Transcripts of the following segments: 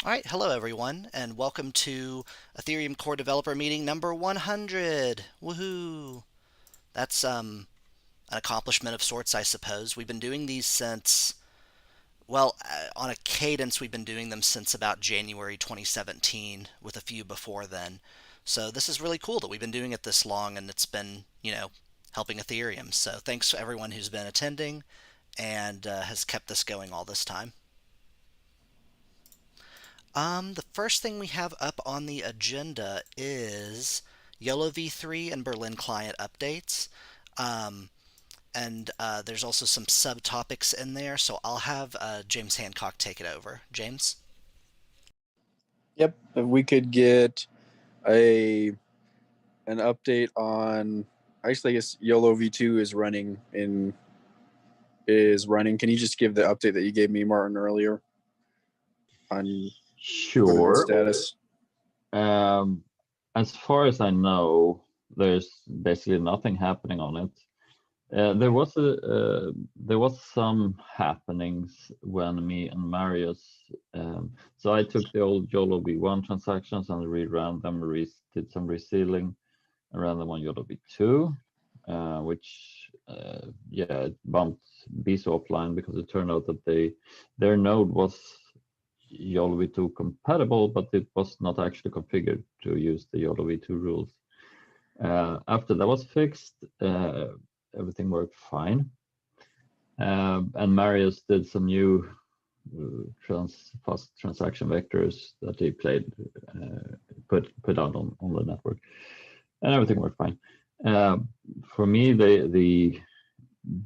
All right, hello everyone, and welcome to Ethereum Core Developer Meeting number 100. Woohoo! That's an accomplishment of sorts, I suppose. We've been doing these since, on a cadence, we've been doing them since about January 2017, with a few before then. So this is really cool that we've been doing it this long, and it's been, helping Ethereum. So thanks to everyone who's been attending and has kept this going all this time. The first thing we have up on the agenda is YOLO V3 and Berlin client updates. Um, and there's also some subtopics in there, so I'll have James Hancock take it over. James? Yep, if we could get a an update on actually I guess YOLO V2 is running. Can you just give the update that you gave me, Martin, earlier on the Sure. status? As far as I know, there's basically nothing happening on it. There was some happenings when me and Marius. So I took the old YOLO V1 transactions and reran them, did some resealing, and ran them on YOLO V2, which it bumped BSO offline because it turned out that their node was YOLO V2 compatible, but it was not actually configured to use the YOLO V2 rules. After that was fixed, everything worked fine. And Marius did some new fast transaction vectors that he put out on the network, and everything worked fine. For me, the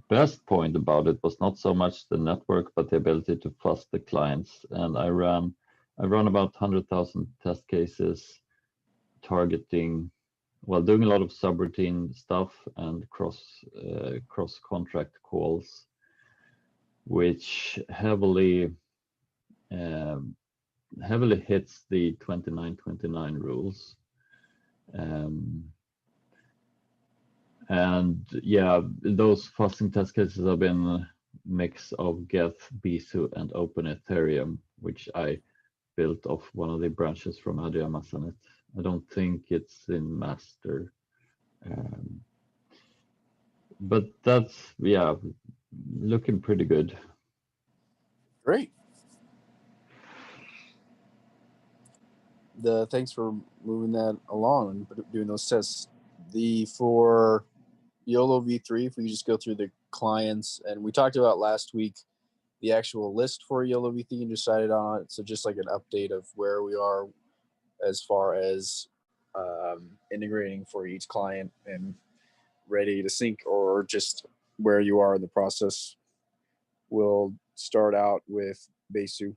best point about it was not so much the network, but the ability to fuzz the clients. And I run about 100,000 test cases targeting, doing a lot of subroutine stuff and cross contract calls, which heavily hits the 2929 rules. And yeah, those fuzzing test cases have been a mix of Geth, Bisu, and Open Ethereum, which I built off one of the branches from Adriamas on it. I don't think it's in master. But that's, looking pretty good. Great. Thanks for moving that along and doing those tests. For YOLO V3, if we just go through the clients, and we talked about last week the actual list for YOLO V3 and decided on it. So just like an update of where we are as far as integrating for each client and ready to sync, or just where you are in the process. We'll start out with Besu.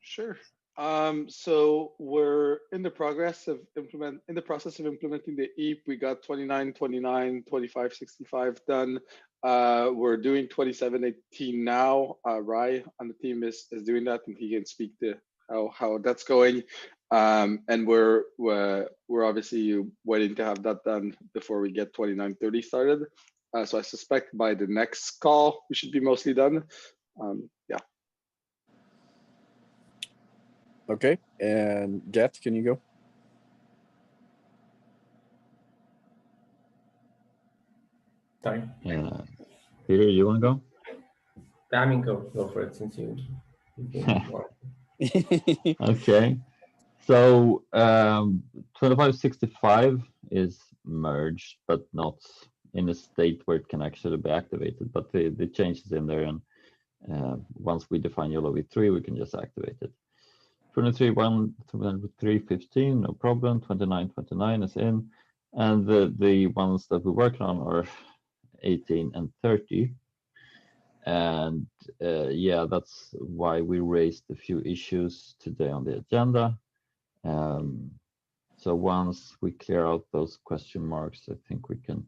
Sure. So we're in the process of implementing the EAP. We got 29, 29, 25, 65 done. We're doing 2718 now. Rai on the team is doing that, and he can speak to how that's going. And we're obviously waiting to have that done before we get 2930 started. So I suspect by the next call we should be mostly done. Yeah. Okay, and Geth, can you go? Sorry. Peter, you want to go? I mean, go for it since you Okay. So 2565 is merged, but not in a state where it can actually be activated. But the change is in there, and once we define YOLO V3, we can just activate it. 23.1.3.15, no problem. 29.29 is in, and the ones that we're working on are 18 and 30. And that's why we raised a few issues today on the agenda. So once we clear out those question marks, I think we can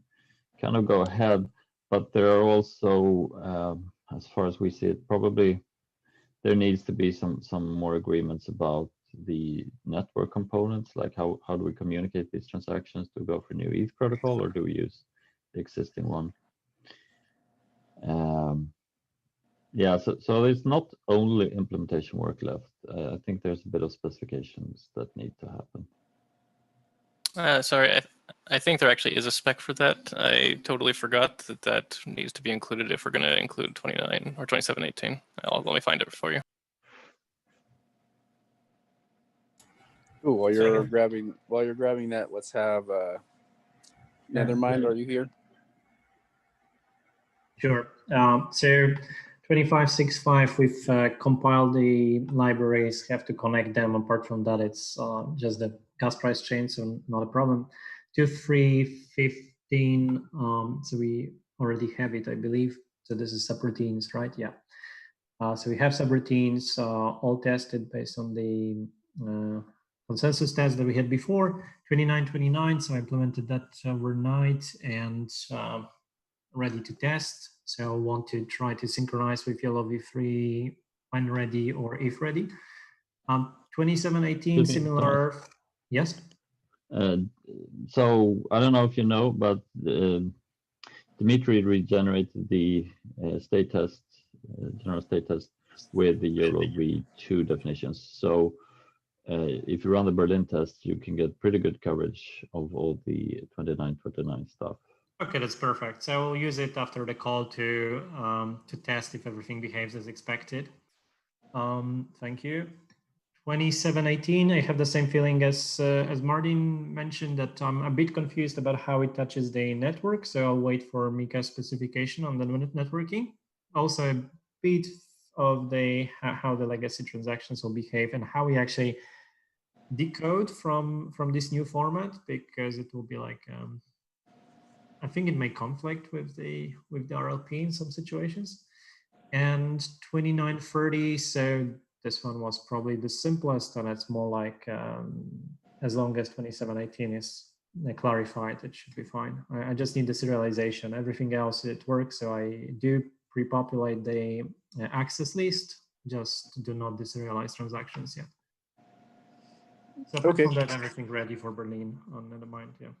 kind of go ahead. But there are also, as far as we see it, probably there needs to be some more agreements about the network components, like how do we communicate these transactions? Do we go for new ETH protocol, or do we use the existing one? Yeah, so there's not only implementation work left. I think there's a bit of specifications that need to happen. Sorry, I think there actually is a spec for that. I totally forgot that that needs to be included if we're going to include 29 or 2718. Let me find it for you. Ooh, while you're Second. grabbing that, let's have Nethermind. Are you here? Sure. So 2565, we've compiled the libraries, have to connect them. Apart from that, it's just the gas price change, so not a problem. 2315, so we already have it, I believe. So this is subroutines, right? Yeah. So we have subroutines all tested based on the consensus test that we had before. 2929, so I implemented that overnight and ready to test. So I want to try to synchronize with YOLO V3 when ready or if ready. 2718, similar. Yes? So I don't know if you know, but Dmitry regenerated the state test, general state test with the YOLO V2 definitions. So if you run the Berlin test, you can get pretty good coverage of all the 2929 stuff. Okay, that's perfect. So we'll use it after the call to test if everything behaves as expected. Thank you. 2718, I have the same feeling as Martin mentioned, that I'm a bit confused about how it touches the network. So I'll wait for Mika's specification on the networking. Also a bit of how the legacy transactions will behave and how we actually decode from this new format, because it will be like I think it may conflict with the RLP in some situations. And 2930, so this one was probably the simplest, and it's more like as long as 2718 is clarified, it should be fine. I just need the serialization. Everything else, it works. So I do pre-populate the access list, just do not deserialize transactions yet. So apart from that, everything ready for Berlin on Nethermind, yeah.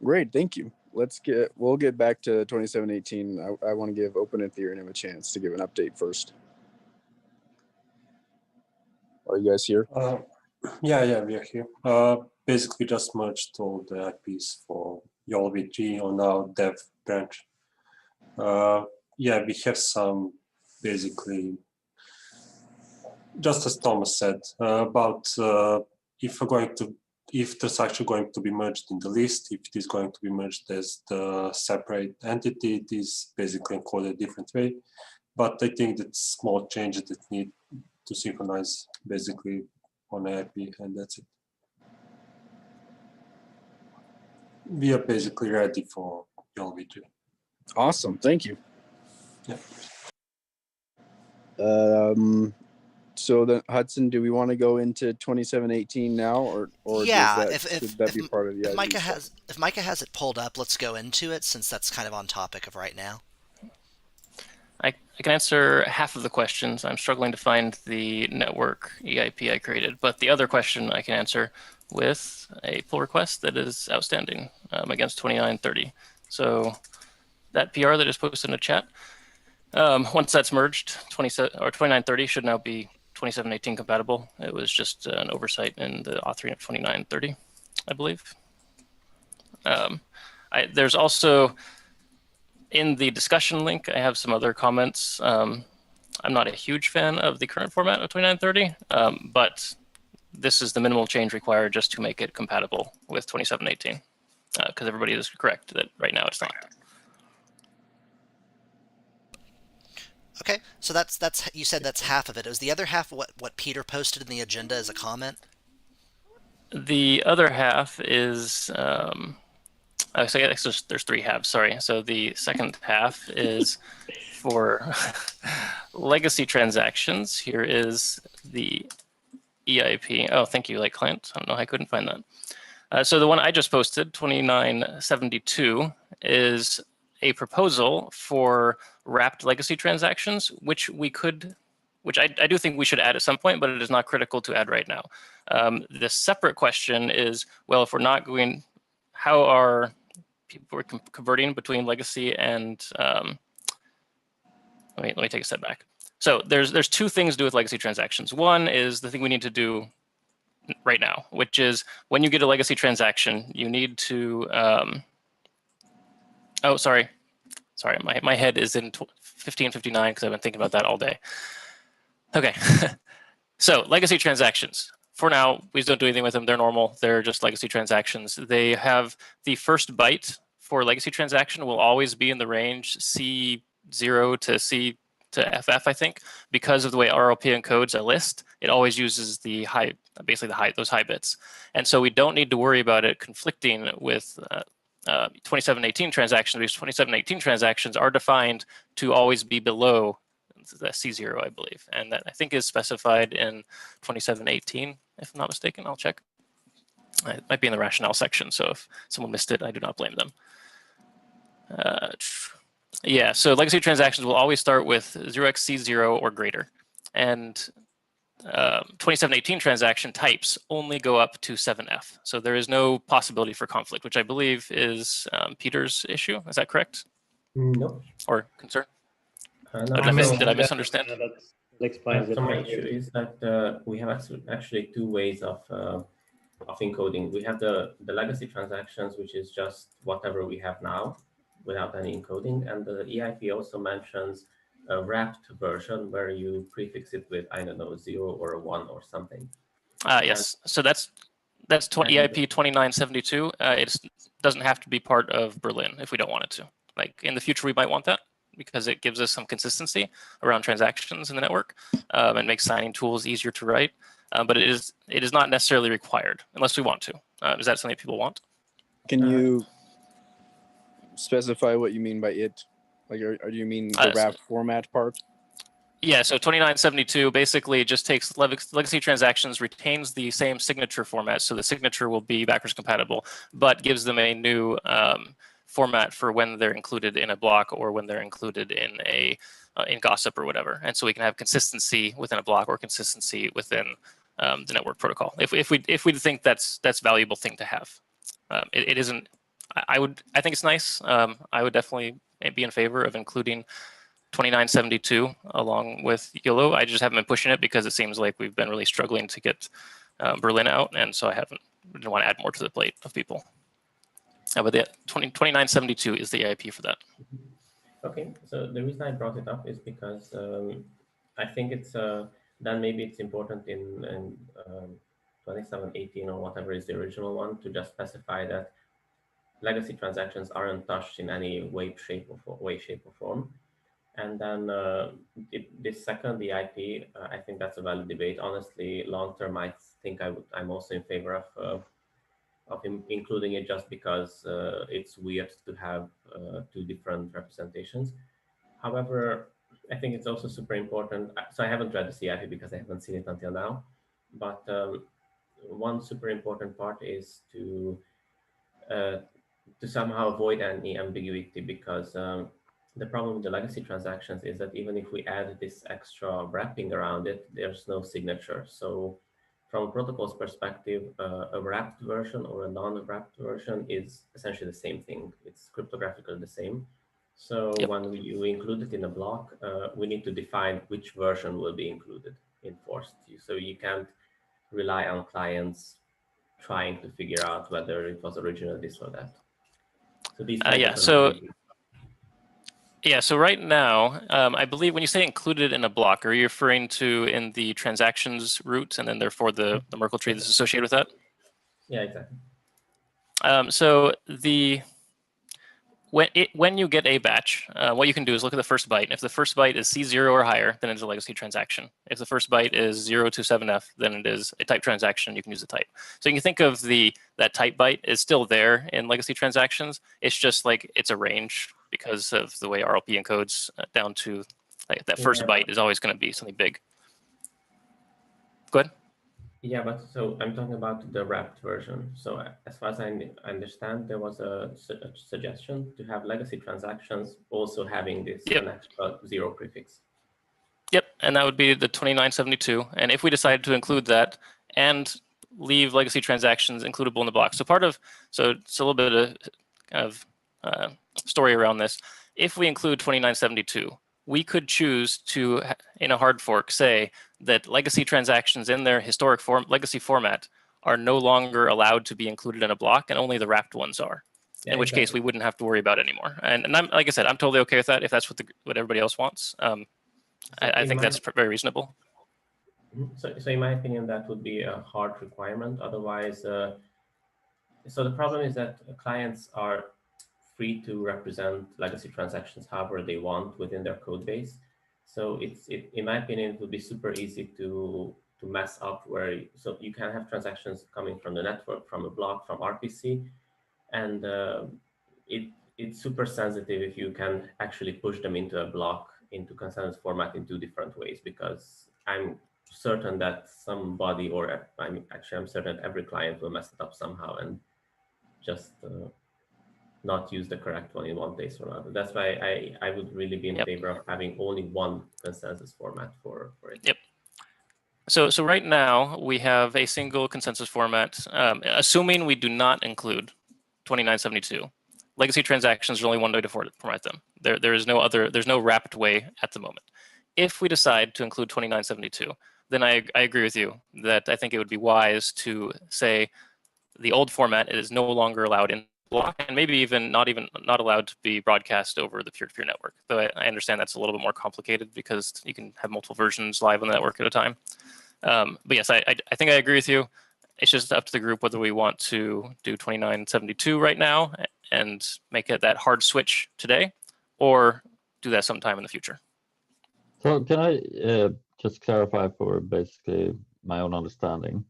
Great, thank you. We'll get back to 2718. I want to give Open Ethereum a chance to give an update first. Are you guys here? Yeah, we are here. Basically just merged all the IPs for YOLO V3 on our dev branch. Yeah, we have some basically, just as Thomas said, about if there's actually going to be merged in the list, if it is going to be merged as the separate entity, it is basically encoded a different way. But I think that small changes that need to synchronize basically on IP, and that's it. We are basically ready for YOLO V2. Awesome, thank you. Yeah. So then, Hudson, do we want to go into 2718 now, or yeah, should that be part of the if Micah stuff? if Micah has it pulled up, let's go into it, since that's kind of on topic of right now. I can answer half of the questions. I'm struggling to find the network EIP I created, but the other question I can answer with a pull request that is outstanding against 2930. So that PR that is posted in the chat, once that's merged, 2930 should now be 2718 compatible. It was just an oversight in the authoring of 2930, I believe. There's also, in the discussion link, I have some other comments. I'm not a huge fan of the current format of 2930, but this is the minimal change required just to make it compatible with 2718, because everybody is correct that right now it's not. Okay, so that's you said that's half of it. Was the other half what Peter posted in the agenda as a comment? The other half is so I guess there's three halves. Sorry. So the second half is for legacy transactions. Here is the EIP. Oh, thank you, Lake Client. I don't know how I couldn't find that. So the one I just posted, 2972, is a proposal for wrapped legacy transactions, which I do think we should add at some point, but it is not critical to add right now. The separate question is, well, if we're not going, how are people converting between legacy and let me take a step back. So there's two things to do with legacy transactions. One is the thing we need to do right now, which is when you get a legacy transaction, you need to, oh, sorry, my head is in 1559 because I've been thinking about that all day. Okay, so legacy transactions. For now, we just don't do anything with them. They're normal. They're just legacy transactions. They have the first byte for legacy transaction will always be in the range C0 to C to FF, I think, because of the way RLP encodes a list. It always uses the high, basically those high bits, and so we don't need to worry about it conflicting with 2718 transactions, because 2718 transactions are defined to always be below the C0, I believe, and that I think is specified in 2718, if I'm not mistaken. I'll check. It might be in the rationale section, so if someone missed it, I do not blame them. Yeah, so legacy transactions will always start with 0xC0 or greater, and 2718 transaction types only go up to 7F. So there is no possibility for conflict, which I believe is Peter's issue. Is that correct? No. Or concern? No, did I misunderstand? That explains so it. my issue is that we have actually two ways of encoding. We have the legacy transactions, which is just whatever we have now without any encoding. And the EIP also mentions a wrapped version where you prefix it with, I don't know, 0 or a 1 or something. Yes, so that's EIP 2972. It doesn't have to be part of Berlin if we don't want it to. Like in the future, we might want that because it gives us some consistency around transactions in the network and makes signing tools easier to write. But it is not necessarily required unless we want to. Is that something people want? Can you specify what you mean by it? Like, or do you mean the wrap format part? Yeah, so 2972 basically just takes legacy transactions, retains the same signature format, so the signature will be backwards compatible, but gives them a new format for when they're included in a block or when they're included in in gossip or whatever. And so we can have consistency within a block or consistency within the network protocol. If we think that's a valuable thing to have, it isn't. I think it's nice. I would definitely be in favor of including 2972 along with YOLO. I just haven't been pushing it because it seems like we've been really struggling to get Berlin out, and so I didn't want to add more to the plate of people. But the 2972 is the EIP for that. Okay, so the reason I brought it up is because I think it's then maybe it's important in 2718 or whatever is the original one to just specify that legacy transactions aren't touched in any way, shape, or form. And then this second, the IP, I think that's a valid debate. Honestly, long term, I think I'm also in favor of including it just because it's weird to have two different representations. However, I think it's also super important. So I haven't read the CIP because I haven't seen it until now. But one super important part is to somehow avoid any ambiguity, because the problem with the legacy transactions is that even if we add this extra wrapping around it, there's no signature. So from a protocol's perspective, a wrapped version or a non-wrapped version is essentially the same thing. It's cryptographically the same. So when you include it in a block, we need to define which version will be included, enforced. So you can't rely on clients trying to figure out whether it was original this or that. So these so right now, I believe when you say included in a block, are you referring to in the transactions route and then therefore the Merkle tree that's associated with that? Yeah, exactly. So when you get a batch, what you can do is look at the first byte. If the first byte is C0 or higher, then it's a legacy transaction. If the first byte is 0 to 7F, then it is a type transaction. You can use the type. So you can think of that type byte is still there in legacy transactions. It's just like it's a range because of the way RLP encodes down to that first byte is always going to be something big. Go ahead. Yeah, but so I'm talking about the wrapped version. So as far as I understand, there was a suggestion to have legacy transactions also having this an extra 0 prefix. Yep, and that would be the 2972. And if we decided to include that and leave legacy transactions includable in the block, so it's a little bit of kind of story around this. If we include 2972, we could choose to, in a hard fork, say that legacy transactions in their historic legacy format are no longer allowed to be included in a block, and only the wrapped ones are. Yeah, in which case we wouldn't have to worry about it anymore. And I'm, like I said, I'm totally okay with that if that's what everybody else wants. I think that's very reasonable. So in my opinion, that would be a hard requirement. Otherwise, so the problem is that clients are free to represent legacy transactions however they want within their code base. So in my opinion, it would be super easy to mess up so you can have transactions coming from the network, from a block, from RPC, and it's super sensitive if you can actually push them into a block, into consensus format in 2 different ways, because I'm certain that somebody, or I'm certain every client will mess it up somehow and just not use the correct one in one place or another. That's why I would really be in favor of having only one consensus format for it. Yep. So right now we have a single consensus format, assuming we do not include 2972. Legacy transactions are only one way to format them. There's no wrapped way at the moment. If we decide to include 2972, then I agree with you that I think it would be wise to say the old format is no longer allowed in block, and maybe even not allowed to be broadcast over the peer-to-peer network. Though I understand that's a little bit more complicated because you can have multiple versions live on the network at a time. But yes, I think I agree with you. It's just up to the group whether we want to do 2972 right now and make it that hard switch today, or do that sometime in the future. So can I just clarify for basically my own understanding?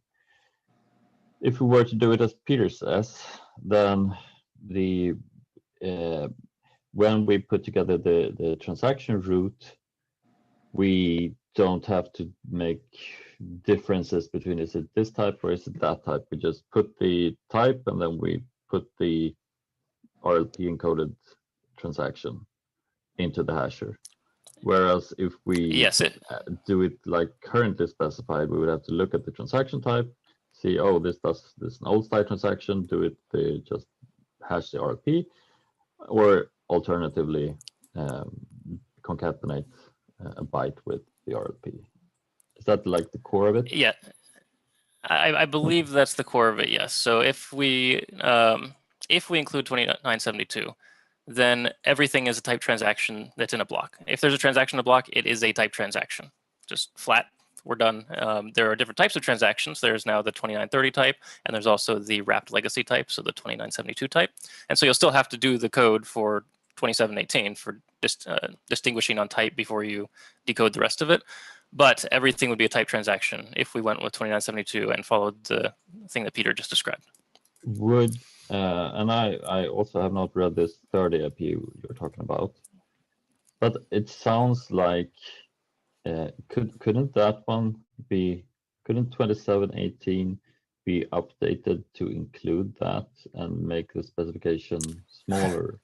If we were to do it as Peter says, then when we put together the transaction route, we don't have to make differences between is it this type or is it that type. We just put the type and then we put the RLP encoded transaction into the hasher. Whereas if we do it like currently specified, we would have to look at the transaction type, see, oh, this is an old style transaction, do it, just hash the RLP, or alternatively concatenate a byte with the RLP. Is that like the core of it? Yeah, I believe that's the core of it. Yes. So if we include 2972, then everything is a type transaction that's in a block. If there's a transaction in a block, it is a type transaction. Just flat. We're done. There are different types of transactions. There's now the 2930 type, and there's also the wrapped legacy type, so the 2972 type. And so you'll still have to do the code for 2718 for distinguishing on type before you decode the rest of it. But everything would be a type transaction if we went with 2972 and followed the thing that Peter just described. Would and I also have not read this third AP you're talking about, but it sounds like couldn't that one be, couldn't 2718 be updated to include that and make the specification smaller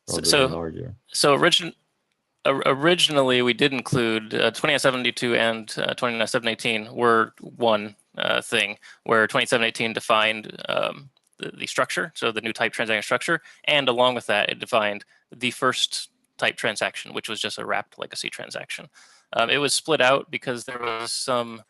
rather than larger? So originally we did include 2972 and 2918 were one thing, where 2718 defined the structure, so the new type transaction structure, and along with that it defined the first type transaction, which was just a wrapped legacy transaction. It was split out because there was some,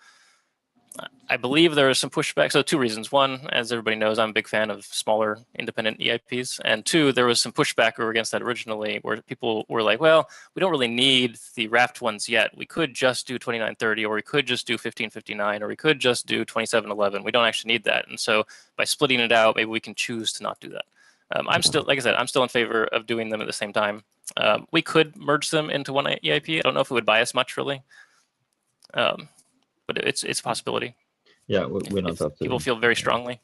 I believe there was some pushback. So 2 reasons. 1, as everybody knows, I'm a big fan of smaller independent EIPs. And 2, there was some pushback against that originally, where people were like, well, we don't really need the wrapped ones yet. We could just do 2930, or we could just do 1559, or we could just do 2711. We don't actually need that. And so by splitting it out, maybe we can choose to not do that. I'm still, like I said, I'm still in favor of doing them at the same time. We could merge them into one EIP. I don't know if it would buy us much, really. But it's a possibility. Yeah, we don't have to. People feel very strongly.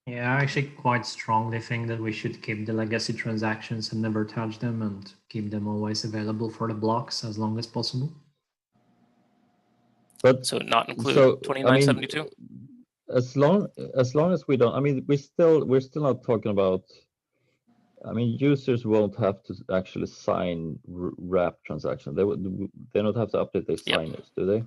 Yeah, I actually quite strongly think that we should keep the legacy transactions and never touch them, and keep them always available for the blocks as long as possible. But so not include 2972. I mean, as long as we don't, I mean, we're still not talking about. I mean, users won't have to actually sign wrap transaction. They don't have to update their signers, do they?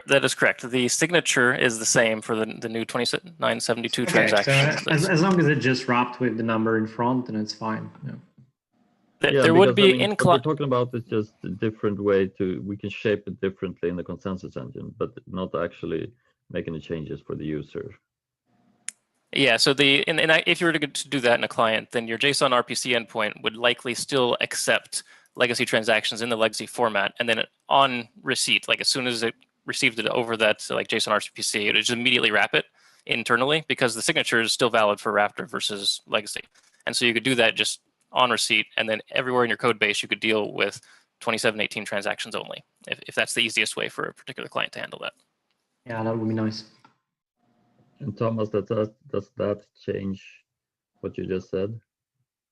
That is correct. The signature is the same for the new 2972 transaction. So as long as it's just wrapped with the number in front, then it's fine. Yeah. Yeah, there would because, I be mean, what we're talking about is just a different way we can shape it differently in the consensus engine, but not actually make any changes for the user. Yeah, so if you were to do that in a client, then your JSON RPC endpoint would likely still accept legacy transactions in the legacy format, and then on receipt, like as soon as it received it over that like JSON RPC, it would just immediately wrap it internally because the signature is still valid for Raptor versus legacy. And so you could do that just on receipt, and then everywhere in your code base you could deal with 2718 transactions only, if that's the easiest way for a particular client to handle that. Yeah, that would be nice. And Thomas, does that change what you just said?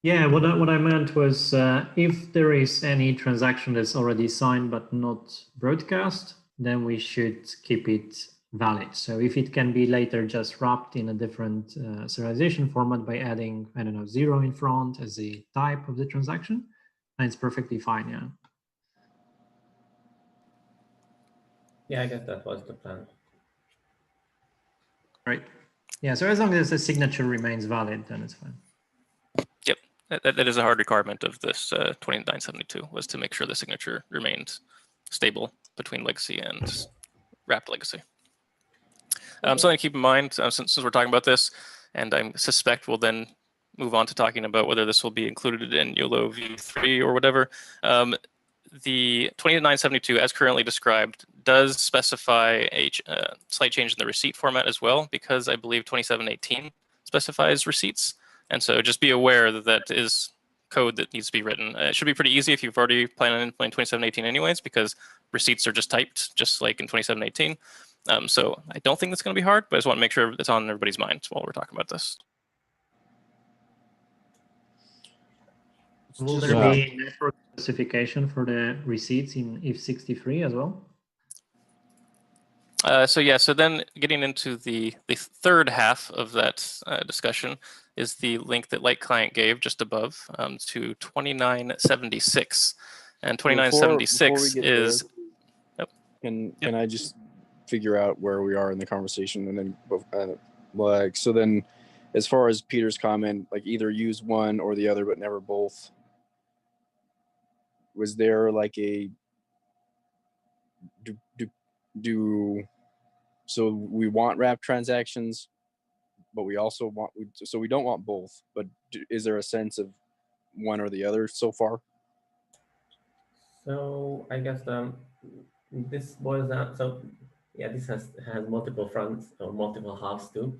Yeah, what I meant was if there is any transaction that's already signed but not broadcast, then we should keep it valid. So if it can be later just wrapped in a different serialization format by adding, I don't know, 0 in front as the type of the transaction, then it's perfectly fine, yeah. Yeah, I guess that was the plan. Right. Yeah, so as long as the signature remains valid, then it's fine. Yep, that is a hard requirement of this 2972, was to make sure the signature remained stable between legacy and wrapped legacy. Something to keep in mind since we're talking about this, and I suspect we'll then move on to talking about whether this will be included in YOLO V3 or whatever. The 2972, as currently described, does specify a slight change in the receipt format as well, because I believe 2718 specifies receipts. And so just be aware that that is code that needs to be written. It should be pretty easy if you've already planned on implementing 2718 anyways, because receipts are just typed, just like in 2718. So I don't think that's going to be hard, but I just want to make sure it's on everybody's mind while we're talking about this. Will there be network specification for the receipts in if63 as well? So then getting into the third half of that discussion is the link that Light Client gave just above to 2976. And 2976 is... There, can I just figure out where we are in the conversation, and then like, so then as far as Peter's comment, like either use one or the other but never both, was there like a so we want wrap transactions, but we also want, so we don't want both, but is there a sense of one or the other so far? So I guess this boils down, so yeah, this has multiple fronts or multiple halves too.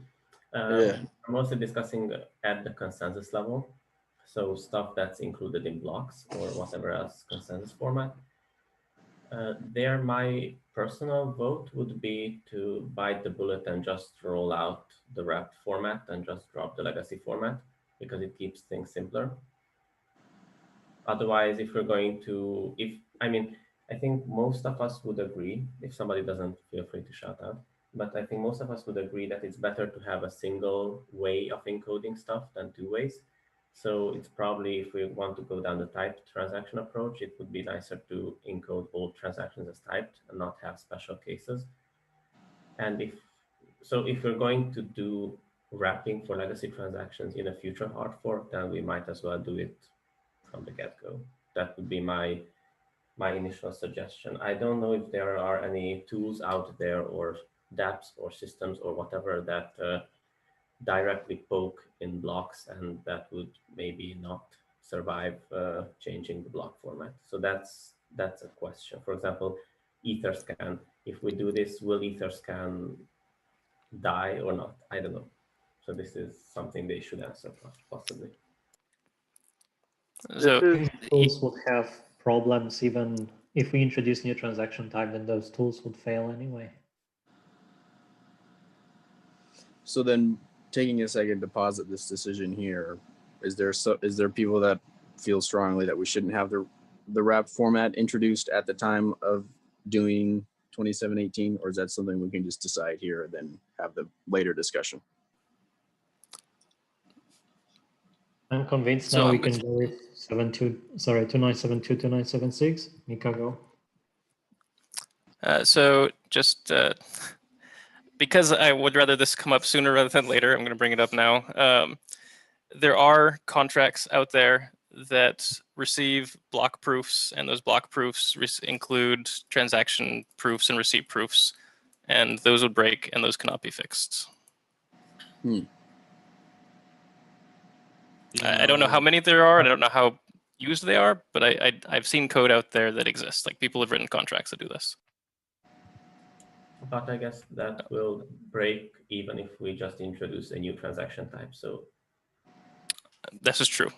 Yeah. I'm mostly discussing at the consensus level, so stuff that's included in blocks or whatever else consensus format. There, my personal vote would be to bite the bullet and just roll out the wrapped format and just drop the legacy format, because it keeps things simpler. Otherwise, if we're going to, I think most of us would agree, if somebody doesn't, feel free to shout out, but I think most of us would agree that it's better to have a single way of encoding stuff than two ways. So it's probably, if we want to go down the typed transaction approach, it would be nicer to encode all transactions as typed and not have special cases. And if we're going to do wrapping for legacy transactions in a future hard fork, then we might as well do it from the get-go. That would be my initial suggestion. I don't know if there are any tools out there or dApps or systems or whatever that directly poke in blocks, and that would maybe not survive changing the block format. So that's a question. For example, Etherscan. If we do this, will Etherscan die or not? I don't know. So this is something they should answer possibly. So tools would have problems even if we introduce new transaction type, then those tools would fail anyway. So then, taking a second to posit this decision here, is there people that feel strongly that we shouldn't have the wrap format introduced at the time of doing 2718, or is that something we can just decide here and then have the later discussion? I'm convinced So now we can go with 2972, 2976. Mika, go. So just because I would rather this come up sooner rather than later, I'm going to bring it up now. There are contracts out there that receive block proofs, and those block proofs include transaction proofs and receipt proofs, and those would break, and those cannot be fixed. I don't know how many there are, and I don't know how used they are, but I've seen code out there that exists. Like, people have written contracts that do this. But I guess that will break even if we just introduce a new transaction type. So this is true.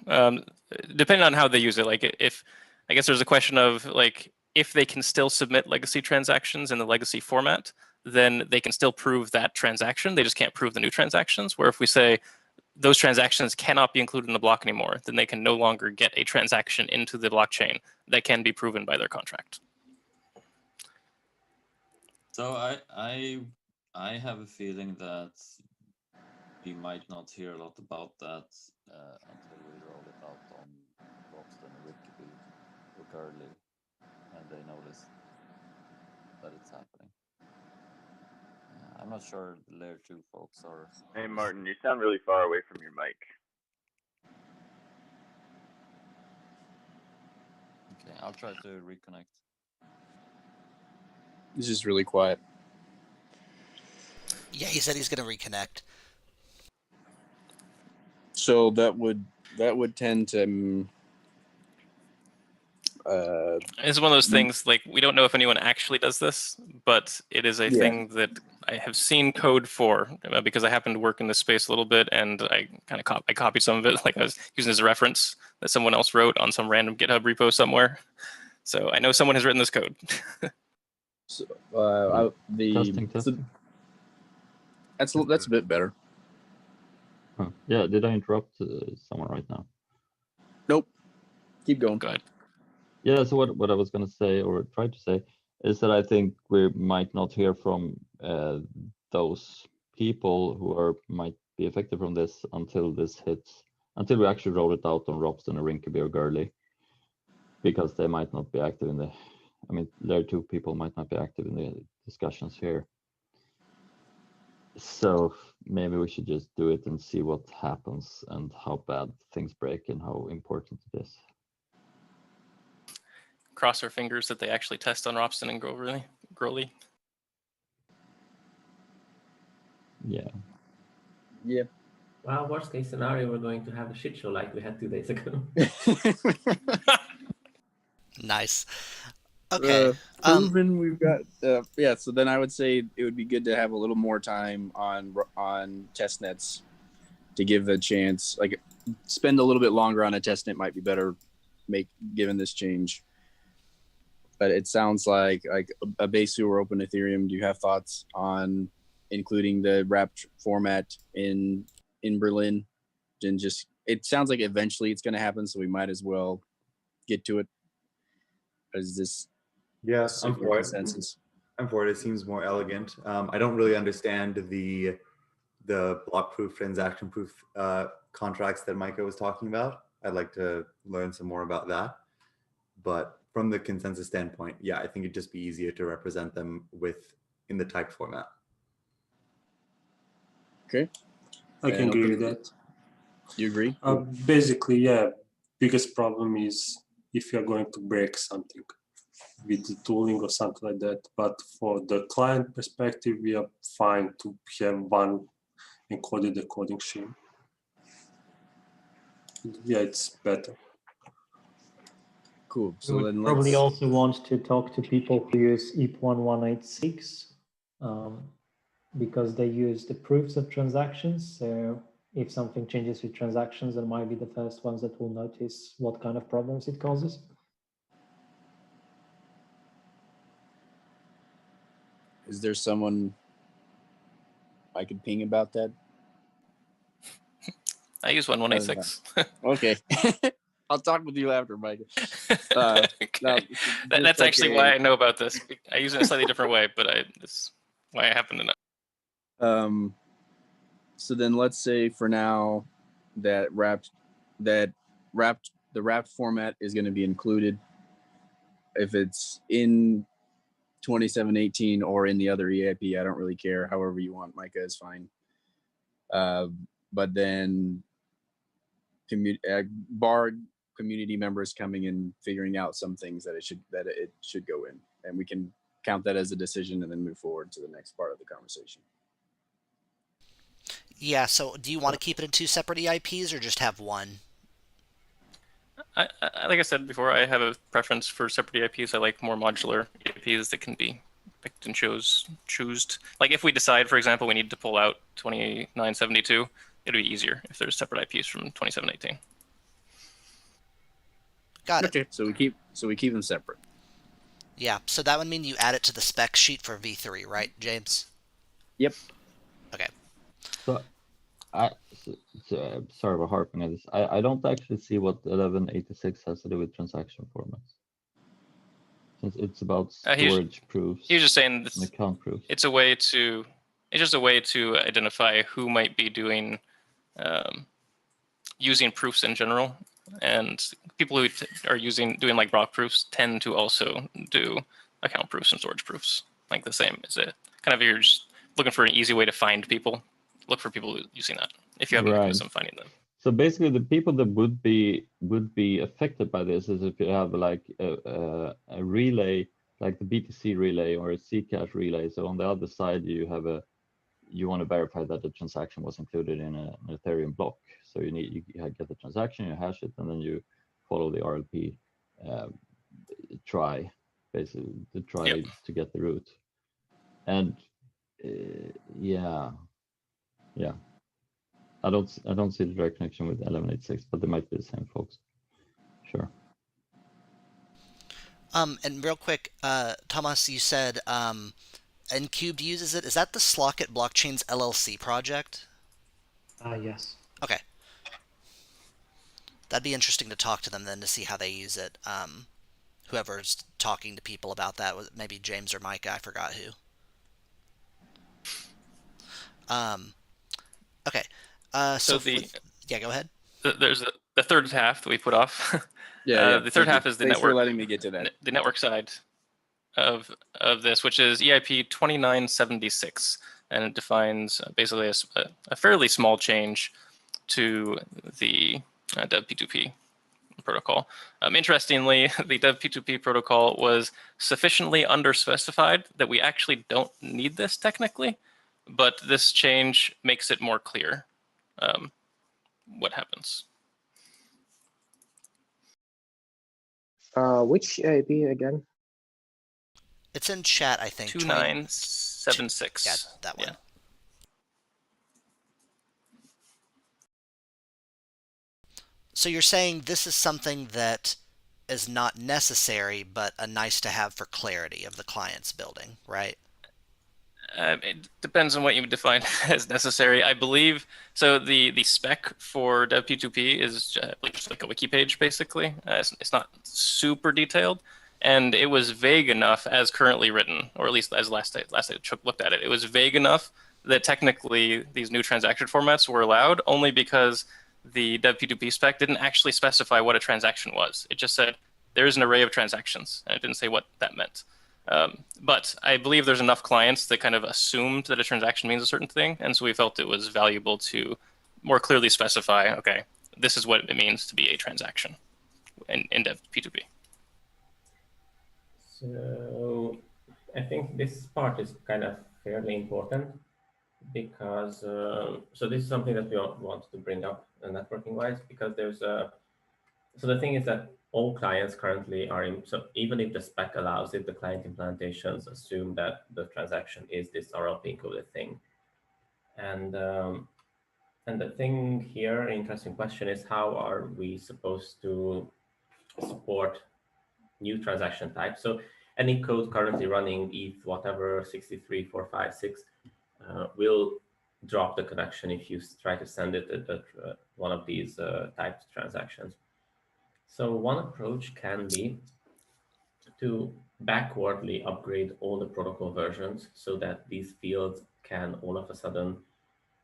Depending on how they use it, like if I guess there's a question of like if they can still submit legacy transactions in the legacy format, then they can still prove that transaction. They just can't prove the new transactions. Where if we say those transactions cannot be included in the block anymore, then they can no longer get a transaction into the blockchain that can be proven by their contract. So I have a feeling that we might not hear a lot about that until we roll it out on Boston or Wikibee or Curly, and they notice that it's happening. I'm not sure the layer 2 folks are. Hey Martin, you sound really far away from your mic. Okay, I'll try to reconnect. It's just really quiet. Yeah, he said he's going to reconnect. So that would tend to. It's one of those things, like, we don't know if anyone actually does this, but it is a thing that I have seen code for, because I happen to work in this space a little bit, and I kind of I copied some of it, like I was using as a reference that someone else wrote on some random GitHub repo somewhere. So I know someone has written this code. So, Testing. That's a bit better. Huh. Yeah, did I interrupt someone right now? Nope. Keep going. Go ahead. Yeah, so what I was going to say, or try to say, is that I think we might not hear from those people who might be affected from this until this hits, until we actually roll it out on Ropsten or Rinkeby or Gurley, because they might not be active in the, I mean, layer 2 people might not be active in the discussions here. So maybe we should just do it and see what happens and how bad things break and how important it is. Cross our fingers that they actually test on Ropsten and Growly. Yeah. Yeah. Well, worst case scenario, we're going to have a shit show like we had 2 days ago. Nice. Okay. Proven we've got. Yeah. So then I would say it would be good to have a little more time on testnets to give a chance. Like, spend a little bit longer on a testnet might be better, given this change. But it sounds like a Besu or Open Ethereum. Do you have thoughts on including the wrapped format in Berlin? And just, it sounds like eventually it's going to happen, so we might as well get to it. Is this? Yes, I'm for it. Consensus? I'm for it. It seems more elegant. I don't really understand the block proof, transaction proof contracts that Micah was talking about. I'd like to learn some more about that. But from the consensus standpoint, yeah, I think it'd just be easier to represent them in the typed format. Okay. I can agree with that. You agree? Basically, yeah. Biggest problem is if you're going to break something with the tooling or something like that. But for the client perspective, we are fine to have one encoded decoding scheme. Yeah, it's better. Cool. We So would then probably also want to talk to people who use EAP 1186 because they use the proofs of transactions. So if something changes with transactions, they might be the first ones that will notice what kind of problems it causes. Is there someone I could ping about that? I use 1186. Okay. I'll talk with you after, Mike. Okay. That's actually why I know about this. I use it in a slightly different way, but that's why I happen to know. So then let's say for now that the wrapped format is going to be included. If it's in 2718 or in the other EIP, I don't really care. However you want, Micah is fine. But then bar community members coming and figuring out some things that it should go in, and we can count that as a decision and then move forward to the next part of the conversation. Yeah, so do you want to keep it in 2 separate EIPs or just have one? I, like I said before, I have a preference for separate EIPs. I like more modular EIPs that can be picked and choosed. Like if we decide, for example, we need to pull out 2972, it'll be easier if there's separate IPs from 2718. Got it. Okay, so we keep them separate. Yeah, so that would mean you add it to the spec sheet for V3, right, James? Yep. Okay. So, sorry about harping on this. I don't actually see what 1186 has to do with transaction formats. Since it's about storage proofs. He was just saying and account proofs. It's just a way to identify who might be doing using proofs in general, and people who are doing like block proofs tend to also do account proofs and storage proofs, like the same. Is it kind of, you're just looking for an easy way to find people? Look for people using that if you have a mechanism finding them. So basically, the people that would be affected by this is if you have like a relay, like the BTC relay or a Zcash relay. So on the other side, you want to verify that the transaction was included in an Ethereum block. So you get the transaction, you hash it, and then you follow the RLP try, basically to try to get the root. And yeah. I don't see the direct connection with 1186, but they might be the same folks. Sure. And real quick, Thomas, you said Ncubed uses it. Is that the Slockit Blockchains LLC project? Yes. Okay. That'd be interesting to talk to them then to see how they use it. Whoever's talking to people about that, maybe James or Micah, I forgot who. Okay. Yeah, go ahead. There's the third half that we put off. Yeah. The third half is the Thanks network. for letting me get to that. The network side of this, which is EIP 2976, and it defines basically a fairly small change to the Dev P2P protocol. Interestingly, the Dev P2P protocol was sufficiently underspecified that we actually don't need this technically, but this change makes it more clear what happens. Which EIP again? It's in chat, I think. 2976. Yeah, that one. Yeah. So you're saying this is something that is not necessary, but a nice to have for clarity of the client's building, right? It depends on what you define as necessary. I believe, so the spec for Dev P2P is just like a wiki page, basically. It's not super detailed, and it was vague enough as currently written, or at least as last I looked at it. It was vague enough that technically these new transaction formats were allowed only because the Dev P2P spec didn't actually specify what a transaction was. It just said there's an array of transactions, and it didn't say what that meant. But I believe there's enough clients that kind of assumed that a transaction means a certain thing, and so we felt it was valuable to more clearly specify, okay, this is what it means to be a transaction in Dev P2P. So I think this part is kind of fairly important because, so this is something that we want to bring up networking-wise, because there's a, so the thing is that all clients currently are in, so even if the spec allows it, the client implementations assume that the transaction is this RLP encoded thing. And the thing here, interesting question, is how are we supposed to support new transaction types? So any code currently running ETH, whatever, 63456, will drop the connection if you try to send it at one of these typed transactions. So one approach can be to backwardly upgrade all the protocol versions so that these fields can all of a sudden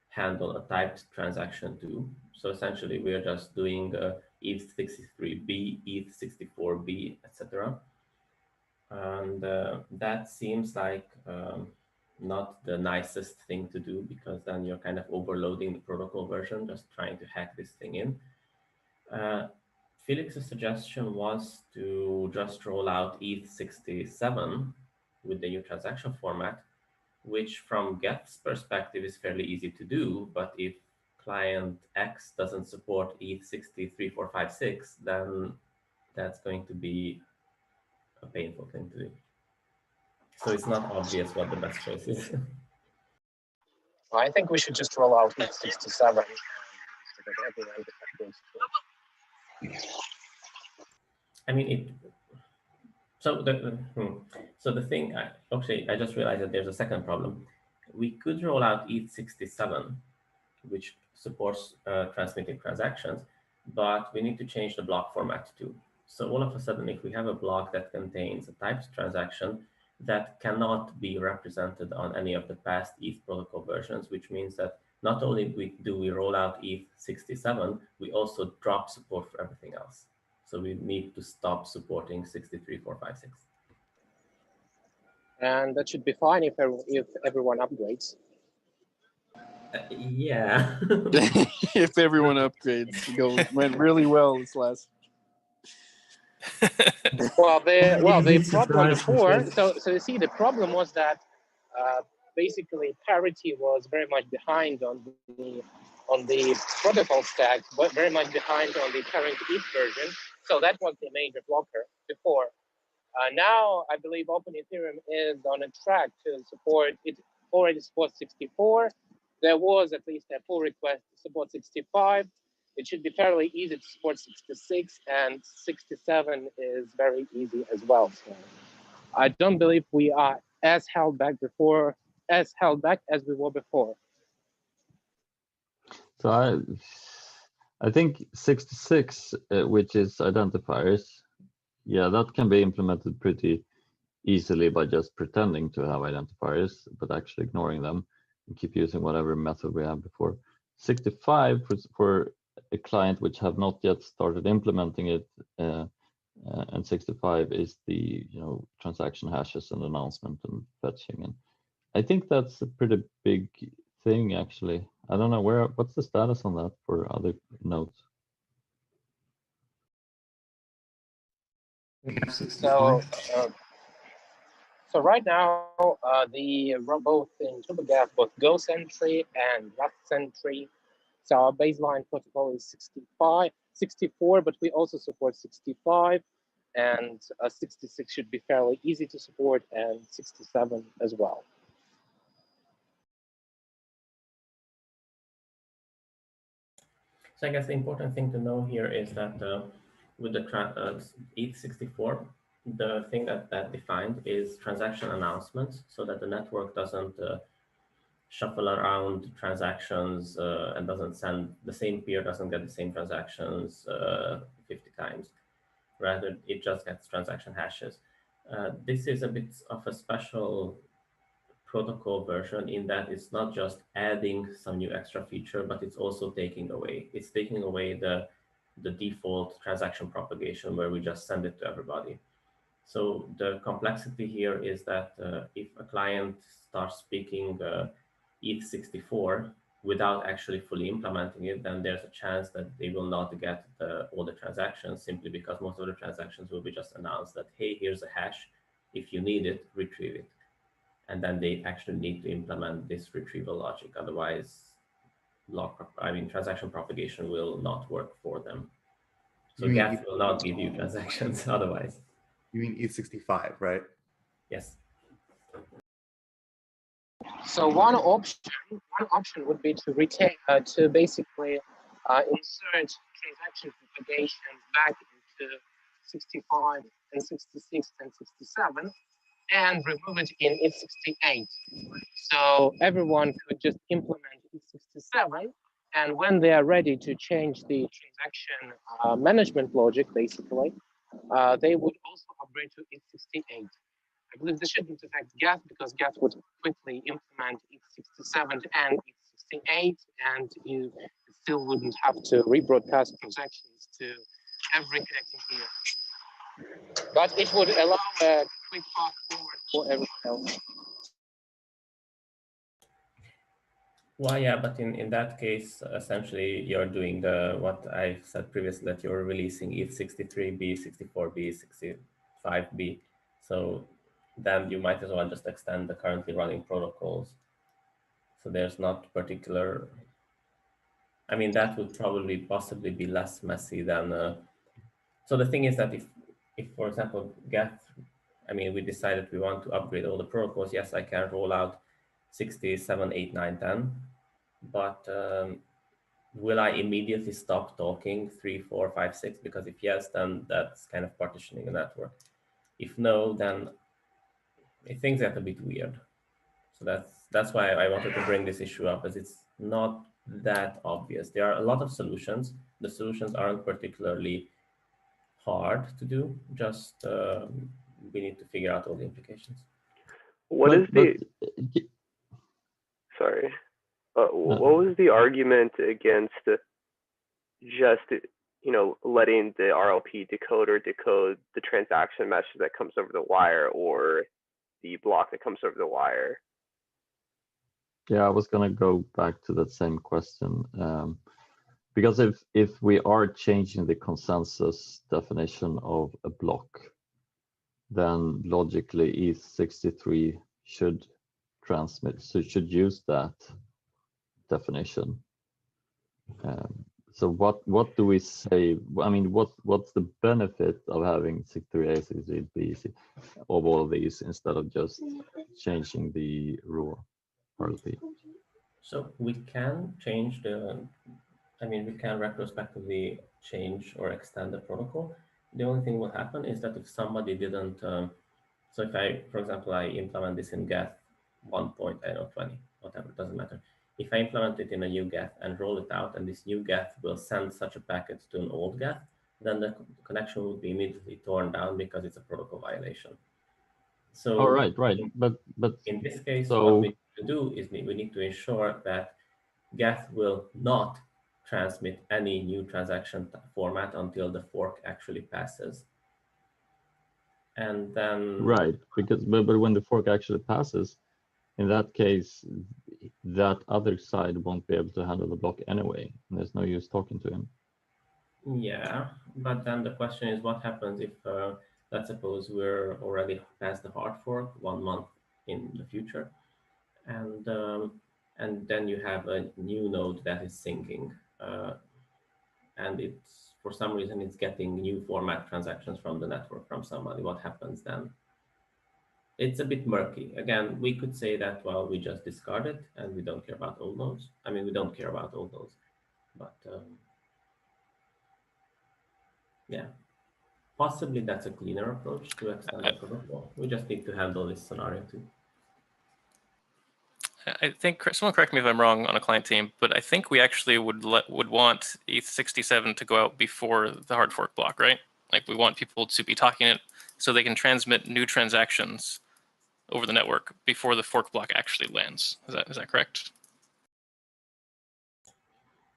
handle a typed transaction too. So essentially, we are just doing ETH63B, ETH64B, etc. And that seems like not the nicest thing to do, because then you're kind of overloading the protocol version, just trying to hack this thing in. Felix's suggestion was to just roll out ETH67 with the new transaction format, which from Geth's perspective is fairly easy to do. But if client X doesn't support ETH63456, then that's going to be a painful thing to do. So it's not obvious what the best choice is. I think we should just roll out ETH67 so that everyone goes to it. I mean, so the thing, okay, I just realized that there's a second problem. We could roll out ETH67, which supports transmitting transactions, but we need to change the block format too. So all of a sudden, if we have a block that contains a typed transaction that cannot be represented on any of the past ETH protocol versions, which means that not only do we roll out ETH67, we also drop support for everything else. So we need to stop supporting 63456. And that should be fine if everyone upgrades. Yeah. If everyone upgrades, went really well this last. Well, the problem before, so you see, the problem was that basically parity was very much behind on the protocol stack, but very much behind on the current ETH version. So that was the major blocker before. Now I believe Open Ethereum is on a track to support. It already supports 64. There was at least a pull request to support 65. It should be fairly easy to support 66, and 67 is very easy as well. So I don't believe we are as held back as we were before. So I think 66, which is identifiers, yeah, that can be implemented pretty easily by just pretending to have identifiers, but actually ignoring them and keep using whatever method we had before. 65 for a client which have not yet started implementing it, and 65 is the transaction hashes and announcement and fetching. And I think that's a pretty big thing, actually. I don't know what's the status on that for other nodes. So right now, both in TurboGeth, both Go Sentry and Rust Sentry. So our baseline protocol is 64, but we also support 65, and 66 should be fairly easy to support, and 67 as well. So I guess the important thing to know here is that with the ETH64, the thing that defined is transaction announcements, so that the network doesn't shuffle around transactions and doesn't send the same peer doesn't get the same transactions 50 times. Rather, it just gets transaction hashes. This is a bit of a special protocol version in that it's not just adding some new extra feature, but it's also taking away. It's taking away the default transaction propagation where we just send it to everybody. So the complexity here is that if a client starts speaking ETH64 without actually fully implementing it, then there's a chance that they will not get all the transactions, simply because most of the transactions will be just announced that, hey, here's a hash. If you need it, retrieve it. And then they actually need to implement this retrieval logic. Otherwise, transaction propagation will not work for them. So Geth will not give you transactions otherwise. You mean ETH65, right? Yes. So one option would be to retain to basically insert transaction propagation back into 65 and 66 and 67 and remove it in ETH68. So everyone could just implement ETH67, and when they are ready to change the transaction management logic, basically, they would also upgrade to ETH68. I believe this shouldn't affect Geth, because Geth would quickly implement ETH67 and ETH68, and you still wouldn't have to rebroadcast transactions to every connecting peer. But it would allow a quick path forward for everyone else. Well, yeah, but in that case, essentially, you're doing what I said previously, that you're releasing ETH63B, 64B, 65B. So then you might as well just extend the currently running protocols. So there's not particular, I mean, that would probably possibly be less messy than, so the thing is that if for example, Geth, I mean, we decided we want to upgrade all the protocols, yes, I can roll out 67, 8, 9, 10, but will I immediately stop talking 3, 4, 5, 6? Because if yes, then that's kind of partitioning the network. If no, then things get a bit weird. So that's why I wanted to bring this issue up, as it's not that obvious. There are a lot of solutions. The solutions aren't particularly hard to do. Just we need to figure out all the implications. What was the argument against just, you know, letting the RLP decoder decode the transaction message that comes over the wire or the block that comes over the wire? Yeah, I was going to go back to that same question. Because if we are changing the consensus definition of a block, then logically ETH63 should transmit, so it should use that definition. So what do we say? I mean, what's the benefit of having 63A, 63B of all of these instead of just changing the raw RLP? So we can change we can retrospectively change or extend the protocol. The only thing will happen is that if somebody didn't, so if I, for example, I implement this in Geth 1.20, whatever, it doesn't matter. If I implement it in a new Geth and roll it out, and this new Geth will send such a packet to an old Geth, then the connection will be immediately torn down because it's a protocol violation. So, oh, right, but in this case, so what we need to do is we need to ensure that Geth will not transmit any new transaction format until the fork actually passes. And then right, because but when the fork actually passes, in that case, that other side won't be able to handle the block anyway, and there's no use talking to him. Yeah, but then the question is, what happens if, let's suppose we're already past the hard fork 1 month in the future, and then you have a new node that is syncing, and it's, for some reason, it's getting new format transactions from the network from somebody. What happens then? It's a bit murky. Again, we could say that, well, we just discard it and we don't care about old nodes. I mean, we don't care about old nodes, but yeah, possibly that's a cleaner approach to extend the protocol. We just need to handle this scenario too. I think, someone correct me if I'm wrong on a client team, but I think we actually would want ETH67 to go out before the hard fork block, right? Like we want people to be talking it so they can transmit new transactions over the network before the fork block actually lands. Is that correct?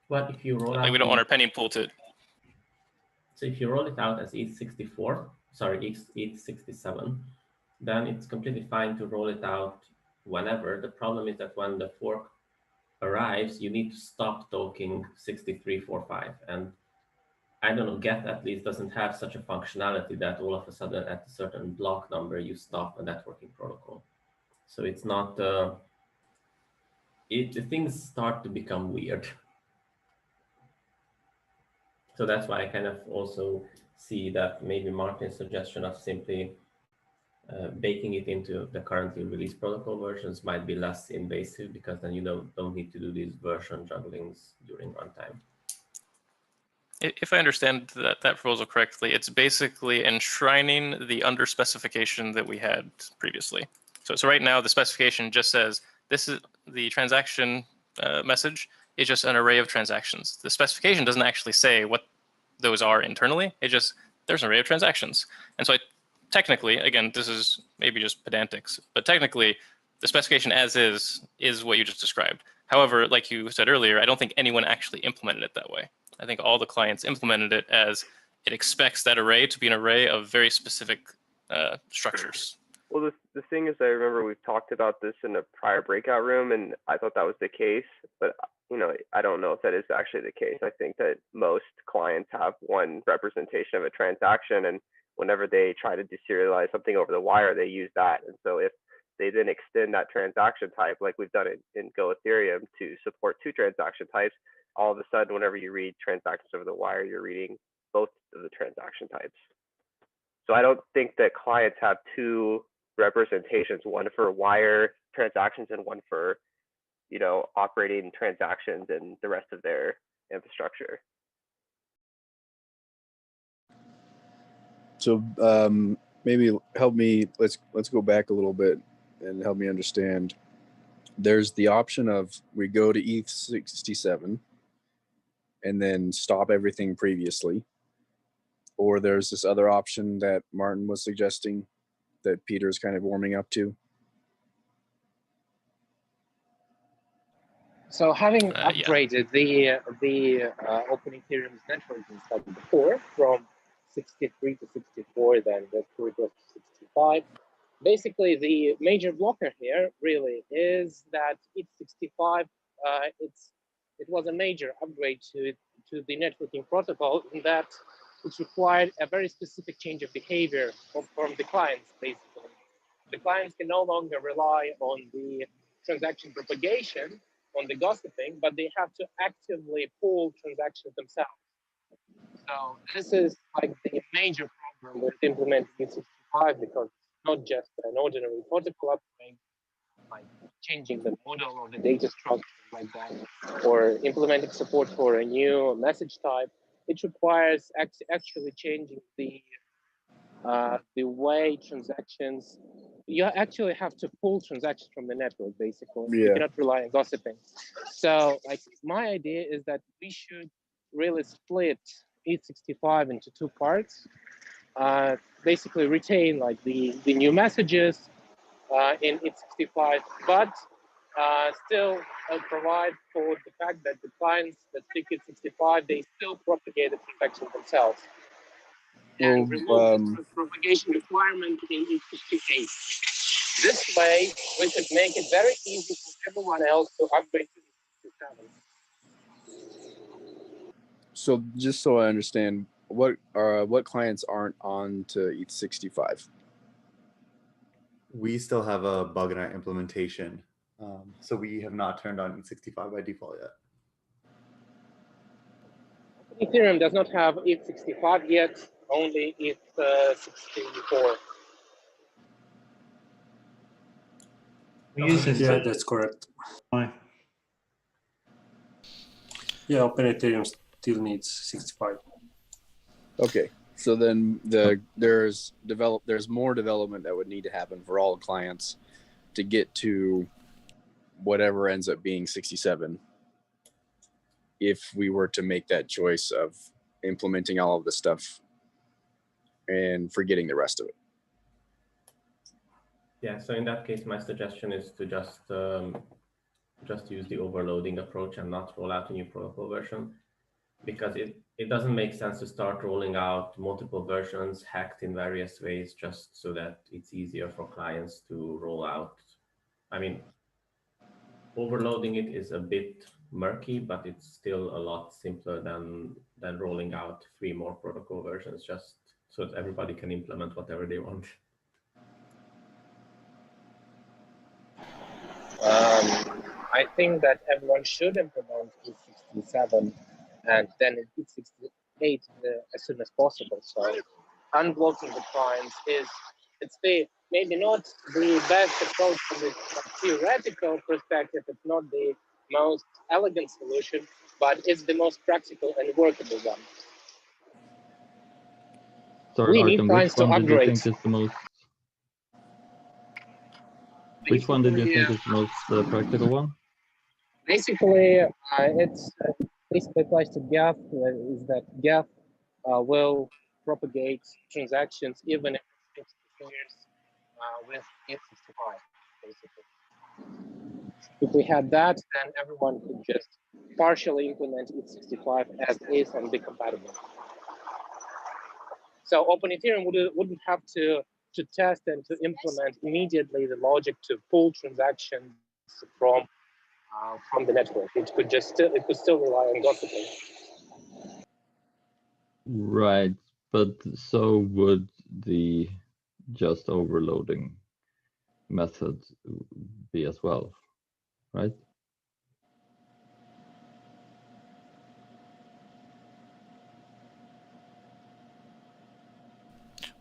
But if you roll out, we don't want our penny pool to. So if you roll it out as ETH64, sorry, ETH67, then it's completely fine to roll it out whenever. The problem is that when the fork arrives, you need to stop talking 6345. And I don't know, Geth at least doesn't have such a functionality that all of a sudden at a certain block number, you stop a networking protocol. So it's not, things start to become weird. So that's why I kind of also see that maybe Martin's suggestion of simply baking it into the currently released protocol versions might be less invasive, because then you don't need to do these version jugglings during runtime. If I understand that proposal correctly, it's basically enshrining the under specification that we had previously. So right now the specification just says this is the transaction message is just an array of transactions. The specification doesn't actually say what those are internally. It just, there's an array of transactions. And so technically, again, this is maybe just pedantics, but technically the specification as is what you just described. However, like you said earlier, I don't think anyone actually implemented it that way. I think all the clients implemented it as it expects that array to be an array of very specific structures. Well, the thing is, I remember we've talked about this in a prior breakout room, and I thought that was the case, but I don't know if that is actually the case. I think that most clients have one representation of a transaction, and whenever they try to deserialize something over the wire, they use that. And so if they then extend that transaction type, like we've done in Go Ethereum, to support 2 transaction types, all of a sudden, whenever you read transactions over the wire, you're reading both of the transaction types. So I don't think that clients have 2 representations, one for wire transactions and one for, operating transactions and the rest of their infrastructure. So maybe help me. Let's go back a little bit and help me understand. There's the option of we go to ETH67 and then stop everything previously, or there's this other option that Martin was suggesting that Peter's kind of warming up to. So having upgraded the Open Ethereum's network installed before from 63 to 64, then the it was to 65. Basically, the major blocker here really is that ETH65. It was a major upgrade to the networking protocol in that it required a very specific change of behavior from the clients. Basically, the clients can no longer rely on the transaction propagation, on the gossiping, but they have to actively pull transactions themselves. So this is like the major problem with implementing ETH65, because it's not just an ordinary protocol upgrade, like changing the model or the data structure like that, or implementing support for a new message type. It requires actually changing the way transactions. You actually have to pull transactions from the network, basically. Yeah. You cannot rely on gossiping. So like my idea is that we should really split ETH65 into 2 parts. Basically retain like the new messages in ETH65, but still provide for the fact that the clients that speak ETH65, they still propagate the transaction themselves. And remove the propagation requirement in ETH68. This way, we could make it very easy for everyone else to upgrade to ETH67. So just so I understand, what clients aren't on to ETH65? We still have a bug in our implementation, so we have not turned on ETH65 by default yet. Ethereum does not have ETH65 yet, only ETH64. Yeah, that's correct. Yeah, Open Ethereum still needs 65. Okay, so then there's more development that would need to happen for all clients to get to whatever ends up being 67. If we were to make that choice of implementing all of the stuff and forgetting the rest of it. Yeah, so in that case, my suggestion is to just use the overloading approach and not roll out a new protocol version, because it doesn't make sense to start rolling out multiple versions hacked in various ways just so that it's easier for clients to roll out. I mean, overloading it is a bit murky, but it's still a lot simpler than rolling out 3 more protocol versions just so that everybody can implement whatever they want. I think that everyone should implement ETH67 and then ETH68 as soon as possible. So unblocking the clients it's maybe not the best approach from the theoretical perspective. It's not the most elegant solution, but it's the most practical and workable one. Sorry, we Artem, need clients to upgrade. Which one did you think is the most practical one? Basically, it's basically applies to Geth. Is that Geth will propagate transactions even if it interferes with ETH65, basically. If we had that, then everyone could just partially implement ETH65 as is and be compatible. So Open Ethereum wouldn't have to to test and to implement immediately the logic to pull transactions from the network. It could still rely on gossiping. Right, but so would the just overloading method be as well, right?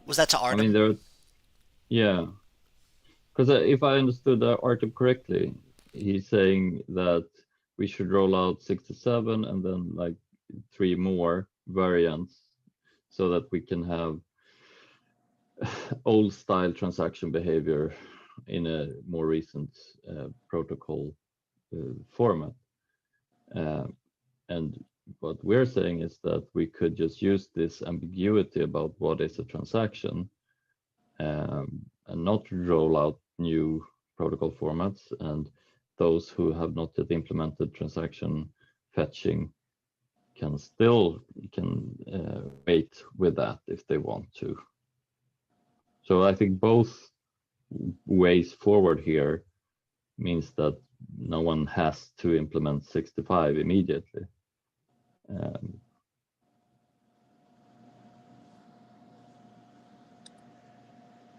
Was that to Artem? I mean, yeah, because if I understood Artem correctly, he's saying that we should roll out 67 and then like 3 more variants so that we can have old style transaction behavior in a more recent protocol format. And what we're saying is that we could just use this ambiguity about what is a transaction and not roll out new protocol formats, and those who have not yet implemented transaction fetching can wait with that if they want to. So I think both ways forward here means that no one has to implement 65 immediately.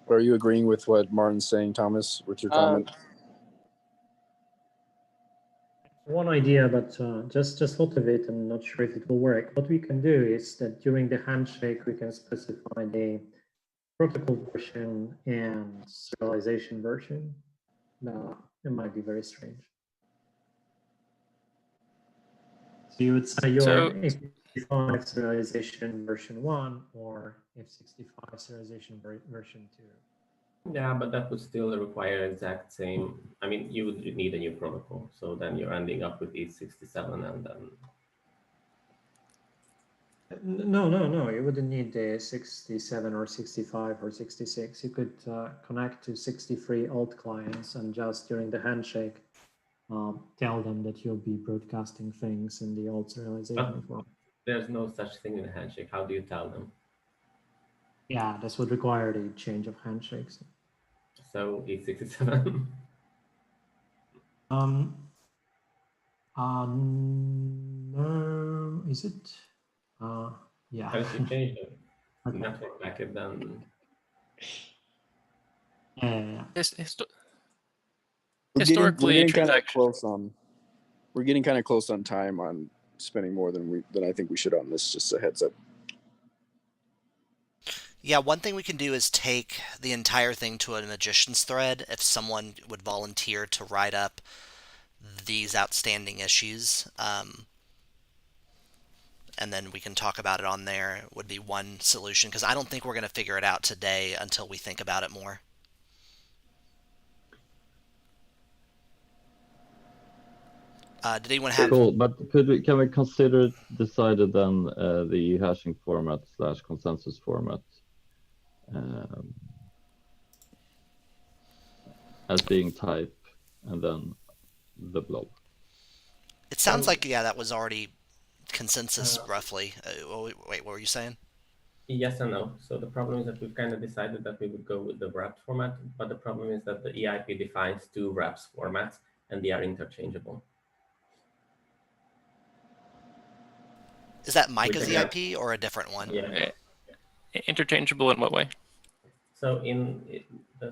Are you agreeing with what Martin's saying, Thomas, with your comment? One idea, but just thought of it and not sure if it will work. What we can do is that during the handshake, we can specify the protocol version and serialization version. It might be very strange. So you would say your F65 serialization version 1 or F65 serialization version 2. Yeah, but that would still require exact same. I mean, you would need a new protocol. So then you're ending up with E67 and then. No. You wouldn't need the 67 or 65 or 66. You could connect to 63 alt clients and just during the handshake tell them that you'll be broadcasting things in the alt serialization form. There's no such thing in a handshake. How do you tell them? Yeah, this would require the change of handshakes. So E67. No, is it? Yeah. How if you change the network packet, then. Yeah. Historically, we're getting kind of close on time on spending more than I think we should on this. Just a heads up. Yeah, one thing we can do is take the entire thing to a magician's thread if someone would volunteer to write up these outstanding issues. And then we can talk about it on there, would be one solution, because I don't think we're going to figure it out today until we think about it more. Did anyone have... Cool, but can we consider decided then the hashing format / consensus format as being type and then the blob? It sounds like, yeah, that was already consensus roughly. Wait, what were you saying? Yes and no. So the problem is that we've kind of decided that we would go with the wrapped format, but the problem is that the EIP defines 2 wraps formats and they are interchangeable. Is that Micah's EIP or a different one? Yeah. Interchangeable in what way? So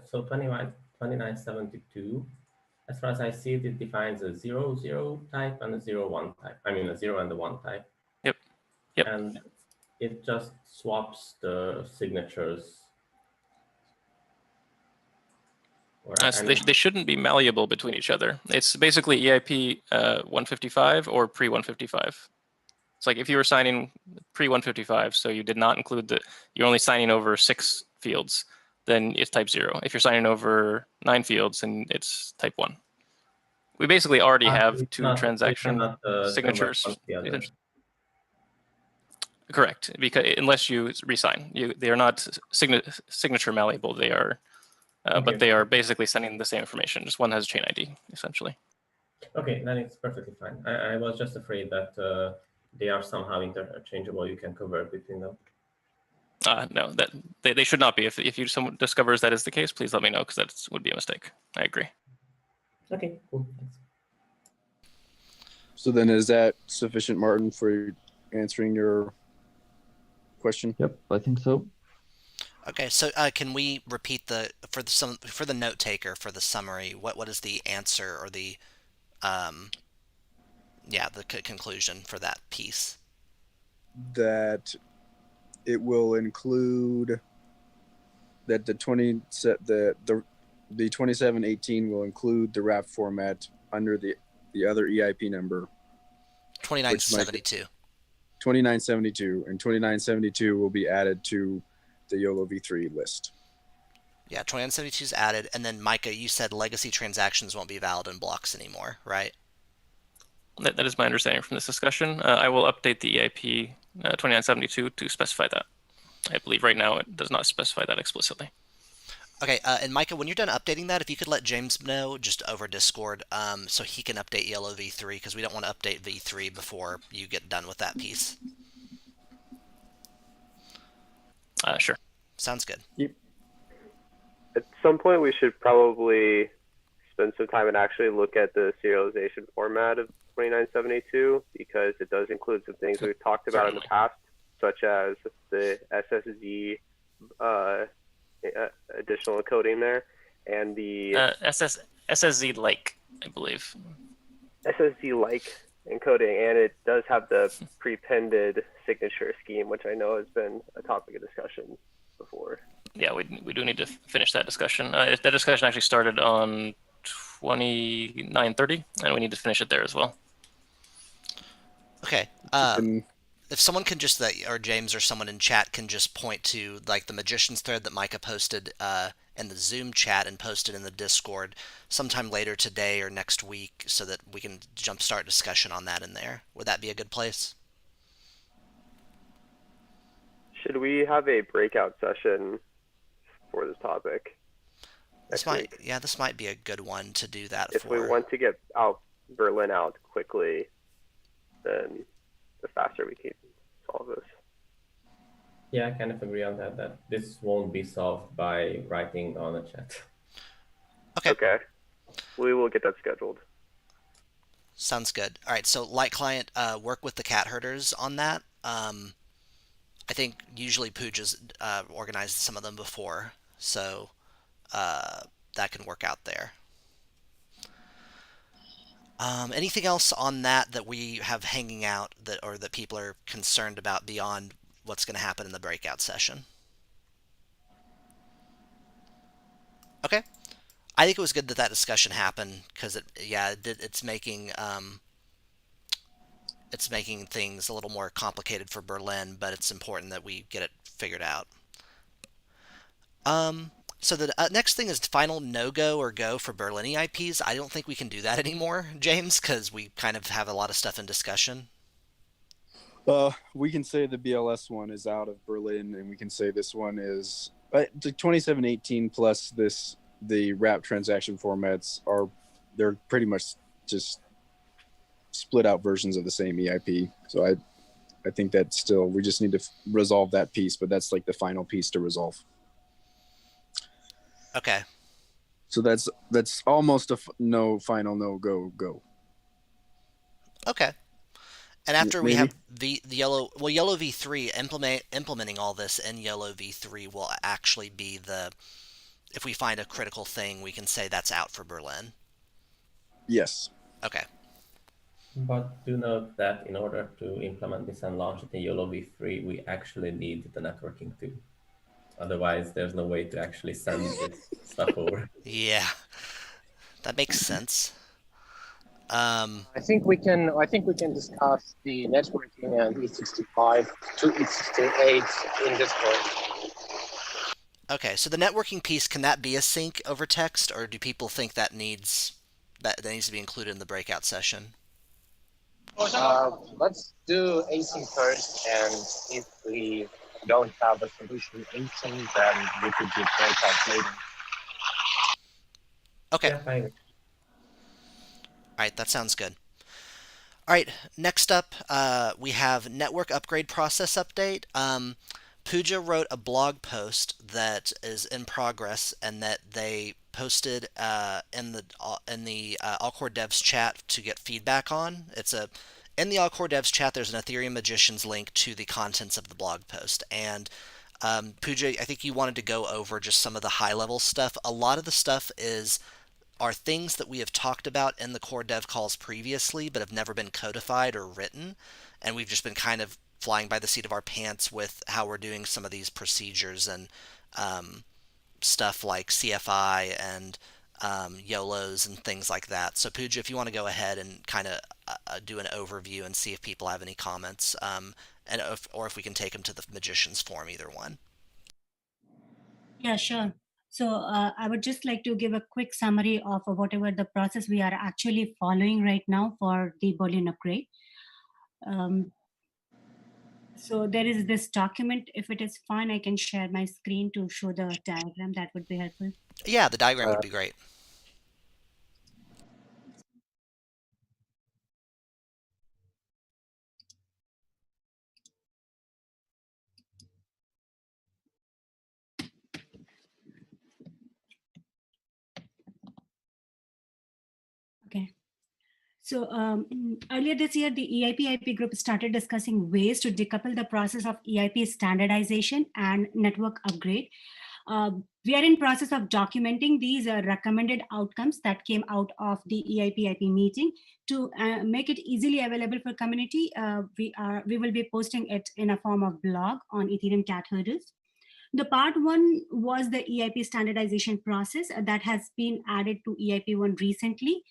so 2972, as far as I see it, it defines a 0 type and a 0 1 type. I mean a 0 and a 1 type. Yep. And it just swaps the signatures. So they shouldn't be malleable between each other. It's basically EIP 155 or pre-155. It's like if you were signing pre-155, so you did not include you're only signing over 6 fields, then it's type 0. If you're signing over 9 fields, then it's type 1. We basically already have 2 transaction signatures. Correct, because unless you resign, they are not signature malleable. They are, but they are basically sending the same information. Just one has a chain ID, essentially. Okay, then it's perfectly fine. I was just afraid that they are somehow interchangeable. You can convert between them. No, that they should not be. If someone discovers that is the case, please let me know, because that would be a mistake. I agree. Okay, cool. Thanks. So then, is that sufficient, Martin, for answering your question? Yep, I think so. Okay, so can we repeat for the note taker for the summary? What is the answer or the conclusion for that piece? That it will include that the 2718 will include the wrap format under the other EIP number 2972. 2972, and 2972 will be added to the YOLO V3 list. Yeah, 2972 is added, and then Micah, you said legacy transactions won't be valid in blocks anymore, right? That is my understanding from this discussion. I will update the EIP 2972 to specify that. I believe right now it does not specify that explicitly. Okay, and Micah, when you're done updating that, if you could let James know just over Discord, so he can update YOLO V3, because we don't want to update V3 before you get done with that piece. Sure. Sounds good. Yep. At some point, we should probably spend some time and actually look at the serialization format of 2972, because it does include some things we've talked about in the past, such as the SSZ additional encoding there, and the SSZ like, I believe. SSZ like encoding, and it does have the prepended signature scheme, which I know has been a topic of discussion before. Yeah, we do need to finish that discussion. That discussion actually started on 2930, and we need to finish it there as well. Okay. If someone can just, or James or someone in chat can just point to like the Magician's thread that Micah posted in the Zoom chat and posted in the Discord sometime later today or next week, so that we can jumpstart discussion on that in there. Would that be a good place? Should we have a breakout session for this topic? This might be a good one to do that if for. we want to get Berlin out quickly, then the faster we can solve this. Yeah, I kind of agree on that this won't be solved by writing on a chat. Okay. We will get that scheduled. Sounds good. All right, so Light Client, work with the cat herders on that. I think usually Pooja's organized some of them before, so that can work out there. Anything else on that we have hanging out that people are concerned about beyond what's going to happen in the breakout session? Okay. I think it was good that discussion happened, because it's making things a little more complicated for Berlin, but it's important that we get it figured out. So the next thing is final no-go or go for Berlin EIPs. I don't think we can do that anymore, James, because we kind of have a lot of stuff in discussion. We can say the BLS one is out of Berlin, and we can say this one is the 2718 plus the wrap transaction formats they're pretty much just split out versions of the same EIP. So I think that still we just need to resolve that piece, but that's like the final piece to resolve. Okay. So that's almost a final no go. Okay. And after we Maybe. have the YOLO V3 implementing all this in YOLO V3 will actually be if we find a critical thing, we can say that's out for Berlin. Yes. Okay. But do note that in order to implement this and launch it in YOLO V3, we actually need the networking too. Otherwise, there's no way to actually send this stuff over. Yeah, that makes sense. I think we can discuss the networking and E65 to E68 in Discord. Okay, so the networking piece, can that be async over text, or do people think that needs to be included in the breakout session? Let's do async first, and if we don't have a solution async, then we could do breakout later. Okay. Yeah, fine. All right, that sounds good. All right, next up, we have network upgrade process update. Pooja wrote a blog post that is in progress and that they posted in the Allcore Devs chat to get feedback on. In the Allcore Devs chat, there's an Ethereum Magicians link to the contents of the blog post. And Pooja, I think you wanted to go over just some of the high-level stuff. A lot of the stuff are things that we have talked about in the core dev calls previously, but have never been codified or written, and we've just been kind of flying by the seat of our pants with how we're doing some of these procedures and stuff like CFI and YOLOs and things like that. So Pooja, if you want to go ahead and kind of do an overview and see if people have any comments, or if we can take them to the Magician's Forum, either one. Yeah, sure. So I would just like to give a quick summary of whatever the process we are actually following right now for the Boolean upgrade. So there is this document. If it is fine, I can share my screen to show the diagram. That would be helpful. Yeah, the diagram would be great. Okay. So earlier this year, the EIP-IP group started discussing ways to decouple the process of EIP standardization and network upgrade. We are in process of documenting these recommended outcomes that came out of the EIP-IP meeting. To make it easily available for community, we will be posting it in a form of blog on Ethereum cat hurdles. The part one was the EIP standardization process that has been added to EIP1 recently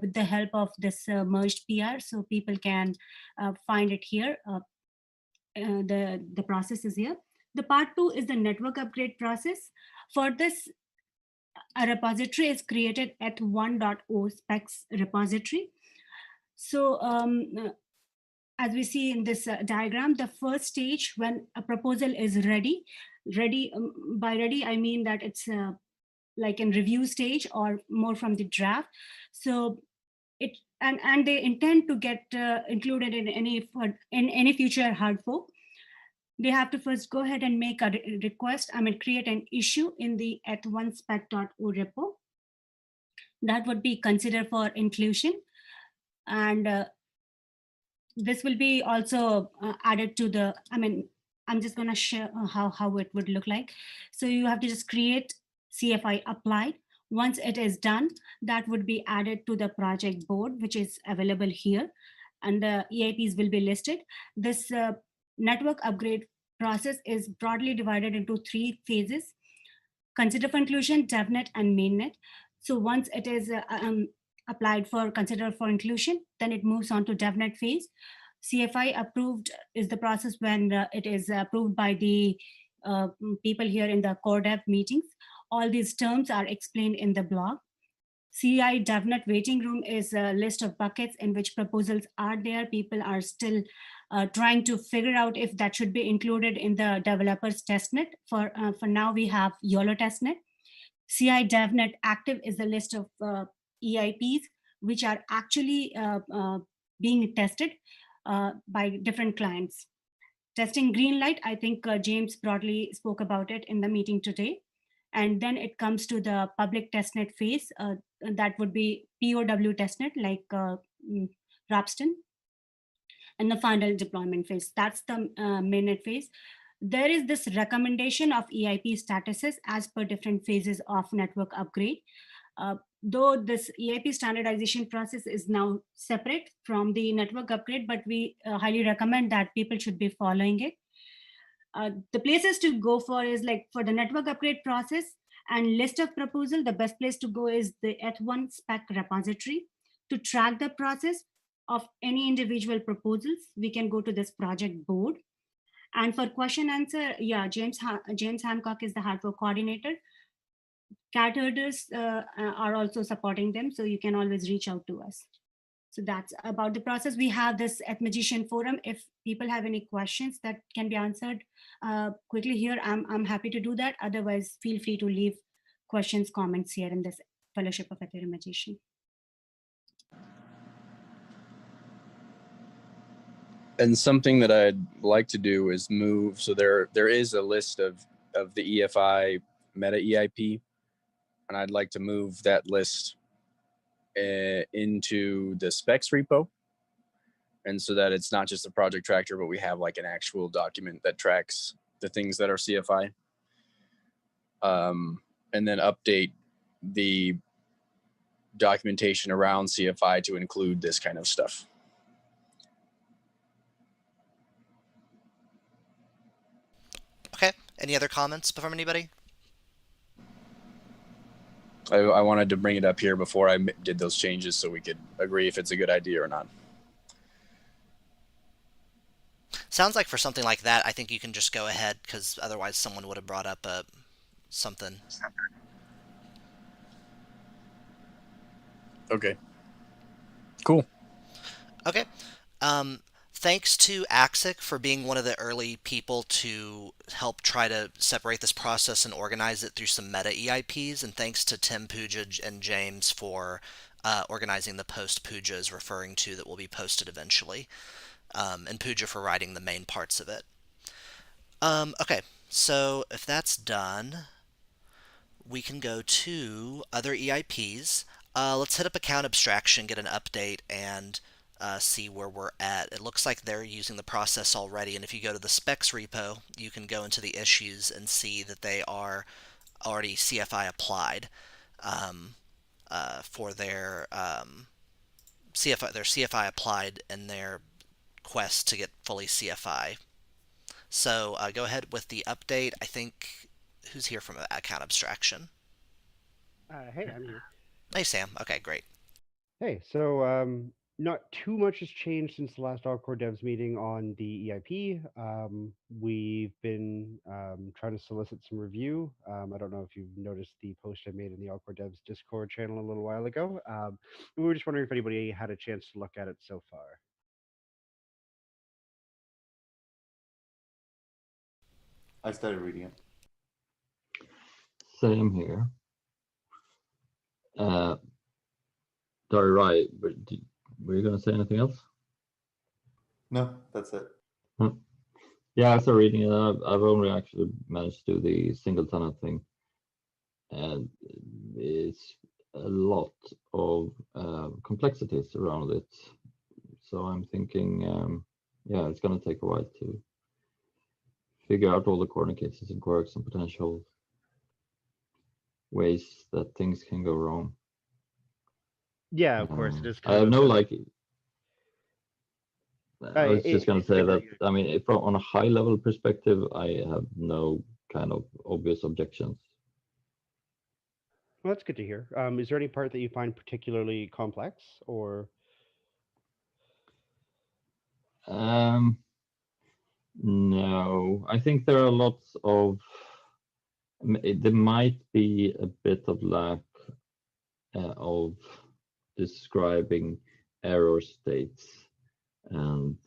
with the help of this merged PR, so people can find it here. The process is here. The part two is the network upgrade process. For this, a repository is created at 1.0 specs repository. So as we see in this diagram, the first stage when a proposal is ready, by ready, I mean that it's like in review stage or more from the draft. So it and they intend to get included in any future hard fork. They have to first go ahead and make a request, create an issue in the eth1spec.o repo. That would be considered for inclusion. And this will be also added to the, I'm just gonna share how it would look like. So you have to just create CFI applied. Once it is done, that would be added to the project board, which is available here, and the EIPs will be listed. This network upgrade process is broadly divided into 3 phases: consider for inclusion, DevNet, and mainnet. So once it is applied for consider for inclusion, then it moves on to DevNet phase. CFI approved is the process when it is approved by the people here in the core dev meetings. All these terms are explained in the blog. CI DevNet waiting room is a list of buckets in which proposals are there. People are still trying to figure out if that should be included in the developers testnet. For now, we have YOLO testnet. CI DevNet active is a list of EIPs which are actually being tested by different clients. Testing green light, I think James broadly spoke about it in the meeting today. And then it comes to the public testnet phase. That would be POW testnet like Rapston. And the final deployment phase, that's the mainnet phase. There is this recommendation of EIP statuses as per different phases of network upgrade. Though this EIP standardization process is now separate from the network upgrade, but we highly recommend that people should be following it. The places to go for is like for the network upgrade process and list of proposal, the best place to go is the eth1spec repository. To track the process of any individual proposals, we can go to this project board. And for question answer, yeah, James Hancock is the hard fork coordinator. Cat herders are also supporting them, so you can always reach out to us. So that's about the process. We have this at Magician Forum. If people have any questions that can be answered quickly here, I'm happy to do that. Otherwise, feel free to leave questions, comments here in this Fellowship of Ethereum Magician. And something that I'd like to do is move. So there is a list of the EFI meta EIP, and I'd like to move that list into the specs repo. And so that it's not just a project tractor, but we have like an actual document that tracks the things that are CFI. And then update the documentation around CFI to include this kind of stuff. Okay. Any other comments from anybody? I wanted to bring it up here before I did those changes so we could agree if it's a good idea or not. Sounds like for something like that, I think you can just go ahead, because otherwise someone would have brought up something. Okay. Cool. Okay. Thanks to Axic for being one of the early people to help try to separate this process and organize it through some meta EIPs, and thanks to Tim Puja and James for organizing the post Puja is referring to that will be posted eventually, and Puja for writing the main parts of it. Okay, so if that's done, we can go to other EIPs. Let's hit up account abstraction, get an update, and see where we're at. It looks like they're using the process already, and if you go to the specs repo, you can go into the issues and see that they are already CFI applied for their CFI. They're CFI applied in their quest to get fully CFI. So go ahead with the update. I think, who's here from account abstraction? Hey, I'm here. Hey, Sam. Okay, great. Hey, so not too much has changed since the last All-Core Devs meeting on the EIP. We've been trying to solicit some review. I don't know if you've noticed the post I made in the All-Core Devs Discord channel a little while ago. We were just wondering if anybody had a chance to look at it so far. I started reading it. Same here. Sorry, right, but were you going to say anything else? No, that's it. Yeah, I started reading it. I've only actually managed to do the single tenant thing, and it's a lot of complexities around it. So I'm thinking, yeah, it's going to take a while to figure out all the corner cases and quirks and potential ways that things can go wrong. Yeah, of course, it is. I have no like. I was just going to say that, I mean, on a high level perspective, I have no kind of obvious objections. Well, that's good to hear. Is there any part that you find particularly complex, or? No, I think there are lots of, there might be a bit of lack of describing error states and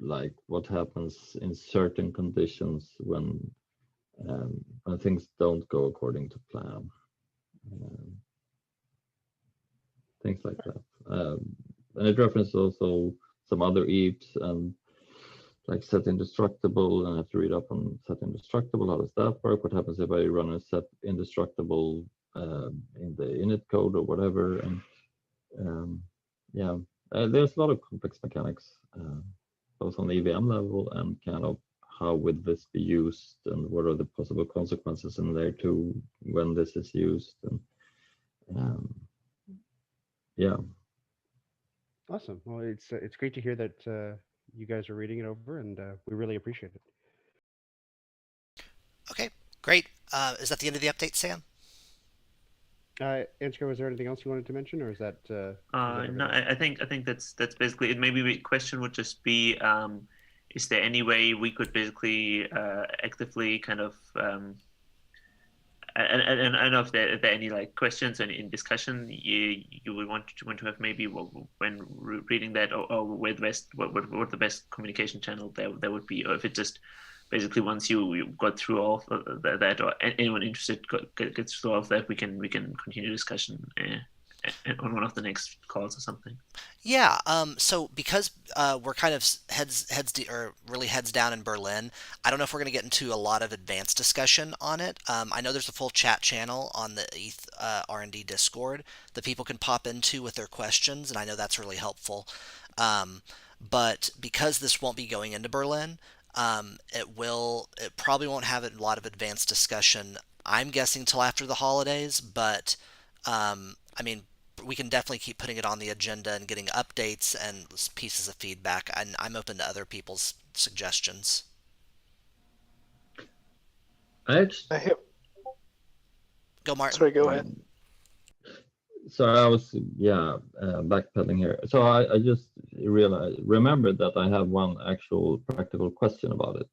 like what happens in certain conditions when things don't go according to plan. Things like that. And it references also some other EAPs and like set indestructible, and I have to read up on set indestructible. How does that work? What happens if I run a set indestructible in the init code or whatever? And yeah, there's a lot of complex mechanics, both on the EVM level and kind of how would this be used and what are the possible consequences in there too when this is used. And yeah. Awesome. Well, it's great to hear that you guys are reading it over, and we really appreciate it. Okay, great. Is that the end of the update, Sam? Ansgar, was there anything else you wanted to mention, or is that? No, I think that's basically it. Maybe the question would just be, is there any way we could basically actively kind of and I don't know if there are any like questions and in discussion you would want to have maybe when reading that, or where the best what the best communication channel there would be, or if it just basically once you got through all of that, or anyone interested gets through all of that, we can continue discussion on one of the next calls or something. Yeah. So because we're kind of really heads down in Berlin, I don't know if we're going to get into a lot of advanced discussion on it. I know there's a full chat channel on the ETH R&D Discord that people can pop into with their questions, and I know that's really helpful. But because this won't be going into Berlin, it probably won't have a lot of advanced discussion. I'm guessing till after the holidays, but I mean, we can definitely keep putting it on the agenda and getting updates and pieces of feedback. And I'm open to other people's suggestions. I Go, Martin. Sorry, go ahead. So I was backpedaling here. So I just remembered that I have one actual practical question about it,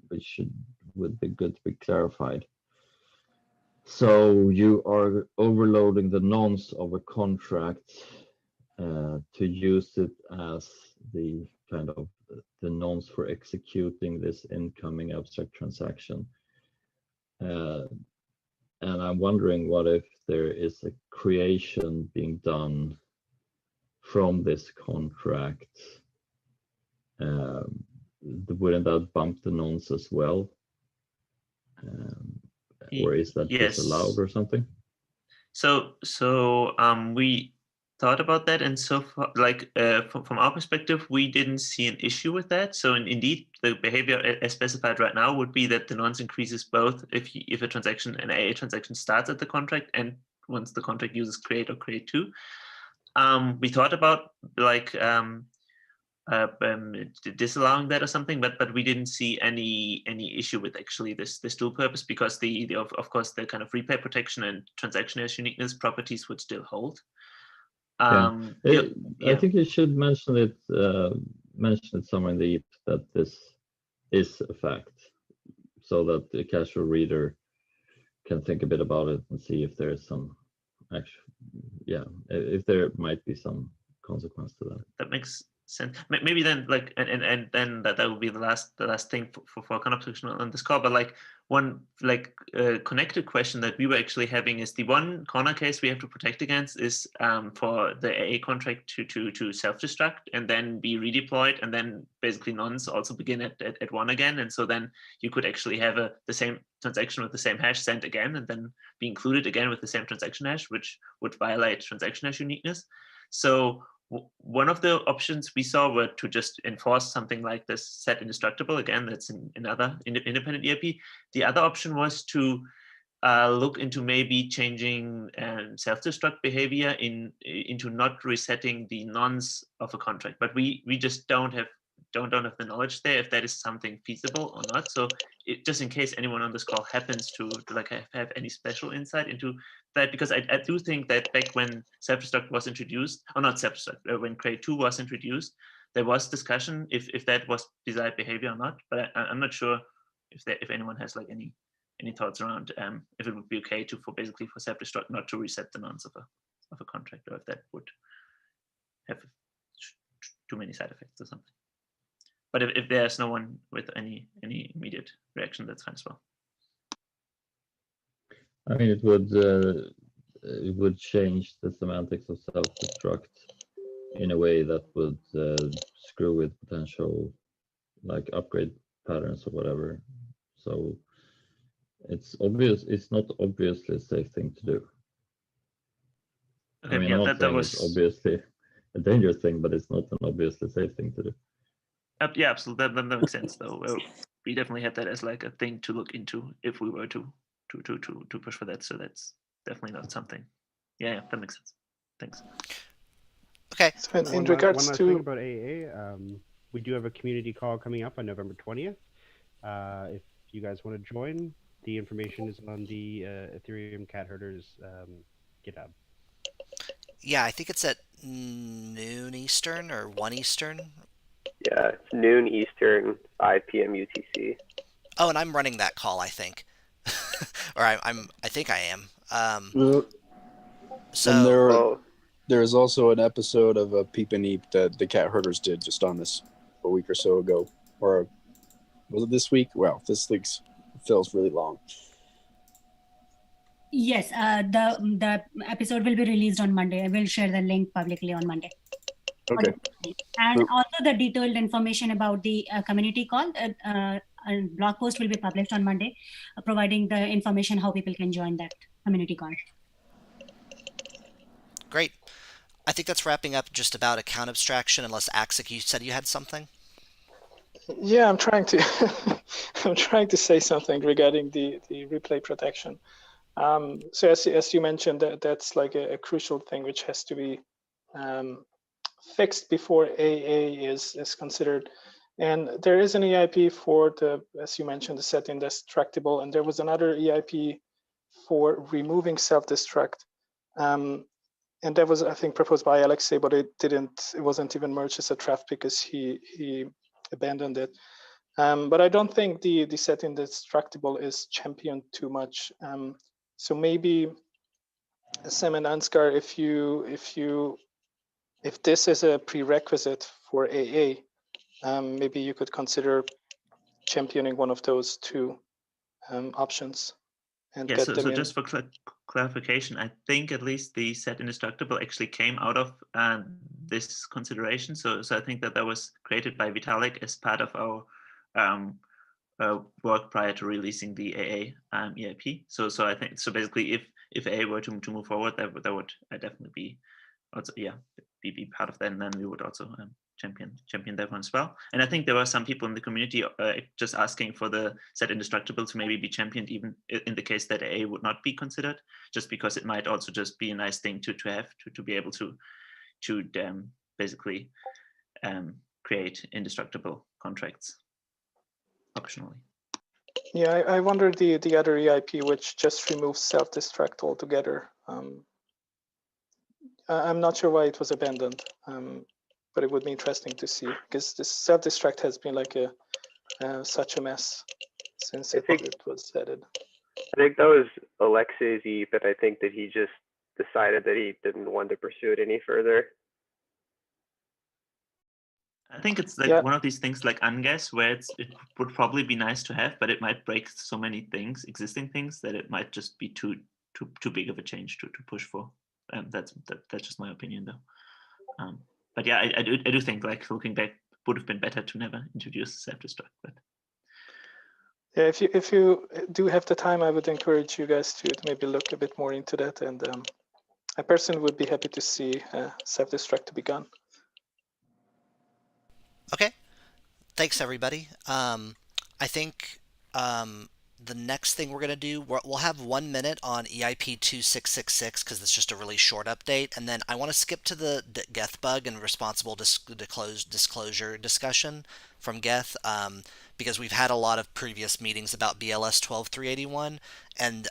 which would be good to be clarified. So you are overloading the nonce of a contract to use it as the kind of the nonce for executing this incoming abstract transaction. And I'm wondering what if there is a creation being done from this contract? Wouldn't that bump the nonce as well? Or is that disallowed or something? So we thought about that, and so far, like from our perspective, we didn't see an issue with that. So indeed, the behavior as specified right now would be that the nonce increases both if a transaction, an AA transaction, starts at the contract and once the contract uses create or create two. We thought about like disallowing that or something, but we didn't see any issue with actually this dual purpose, because of course the kind of repay protection and transaction hash uniqueness properties would still hold. I think you should mention it somewhere in the ETH that this is a fact, so that the casual reader can think a bit about it and see if there is some if there might be some consequence to that. That makes sense. Maybe then, like, and then that would be the last thing for conversation on this call. But like one connected question that we were actually having is the one corner case we have to protect against is for the AA contract to self-destruct and then be redeployed, and then basically nonce also begin at one again, and so then you could actually have the same transaction with the same hash sent again and then be included again with the same transaction hash, which would violate transaction hash uniqueness. So one of the options we saw were to just enforce something like this set indestructible. Again, that's another independent EIP. The other option was to look into maybe changing self-destruct behavior into not resetting the nonce of a contract. But we just don't have the knowledge there if that is something feasible or not. So just in case anyone on this call happens to like have any special insight into that, because I do think that back when self-destruct was introduced, or not self-destruct, when Create 2 was introduced, there was discussion if that was desired behavior or not. But I'm not sure if anyone has like any thoughts around if it would be okay for self-destruct not to reset the nonce of a contract, or if that would have too many side effects or something. But if there's no one with any immediate reaction, that's fine as well. I mean, it would change the semantics of self-destruct in a way that would screw with potential like upgrade patterns or whatever. So it's obvious. It's not obviously a safe thing to do. Okay, I mean, I'm not saying it's obviously a dangerous thing, but it's not an obviously safe thing to do. Yeah, absolutely. That makes sense, though. We definitely had that as like a thing to look into if we were to push for that. So that's definitely not something. Yeah, that makes sense. Thanks. Okay. So in One regards last to thing about AA, we do have a community call coming up on November 20th. If you guys want to join, the information is on the Ethereum Cat Herders GitHub. Yeah, I think it's at noon Eastern or 1 Eastern. Yeah, it's noon Eastern, 5 p.m. UTC. Oh, and I'm running that call, I think. Or I think I am. So there's also an episode of a Peep and Eep that the Cat Herders did just on this a week or so ago. Or was it this week? Well, this week's feels really long. Yes, the episode will be released on Monday. I will share the link publicly on Monday. Okay. And also the detailed information about the community call, a blog post will be published on Monday, providing the information how people can join that community call. Great. I think that's wrapping up just about account abstraction, unless Axik, you said you had something? Yeah, I'm trying to I'm trying to say something regarding the replay protection. So as you mentioned, that's like a crucial thing which has to be fixed before AA is considered. And there is an EIP for the, as you mentioned, the set indestructible, and there was another EIP for removing self-destruct. And that was, I think, proposed by Alexei, but it wasn't even merged as a draft because he abandoned it. But I don't think the set indestructible is championed too much. So maybe Sam and Ansgar, if this is a prerequisite for AA, maybe you could consider championing one of those two options and Yeah, get so, them so in. just for clarification, I think at least the set indestructible actually came out of this consideration. So I think that was created by Vitalik as part of our work prior to releasing the AA EIP. So I think, so basically if AA were to move forward, that would definitely be also, yeah, be part of that, and then we would also champion that one as well. And I think there were some people in the community just asking for the set indestructible to maybe be championed even in the case that AA would not be considered, just because it might also just be a nice thing to have to be able to basically create indestructible contracts optionally. Yeah, I wonder the other EIP which just removes self-destruct altogether. I'm not sure why it was abandoned, but it would be interesting to see, because this self-destruct has been like such a mess since it was added. I think that was Alexei's E, but I think that he just decided that he didn't want to pursue it any further. I think it's like one of these things like unguess, where it would probably be nice to have, but it might break so many things, existing things, that it might just be too big of a change to push for. That's just my opinion, though. But yeah, I do think, like, looking back, would have been better to never introduce self-destruct. But yeah, if you do have the time, I would encourage you guys to maybe look a bit more into that, and I personally would be happy to see self-destruct to be gone. Okay. Thanks, everybody. I think the next thing we're going to do, we'll have 1 minute on EIP 2666 because it's just a really short update. And then I want to skip to the Geth bug and responsible disclosure discussion from Geth because we've had a lot of previous meetings about BLS 12381. And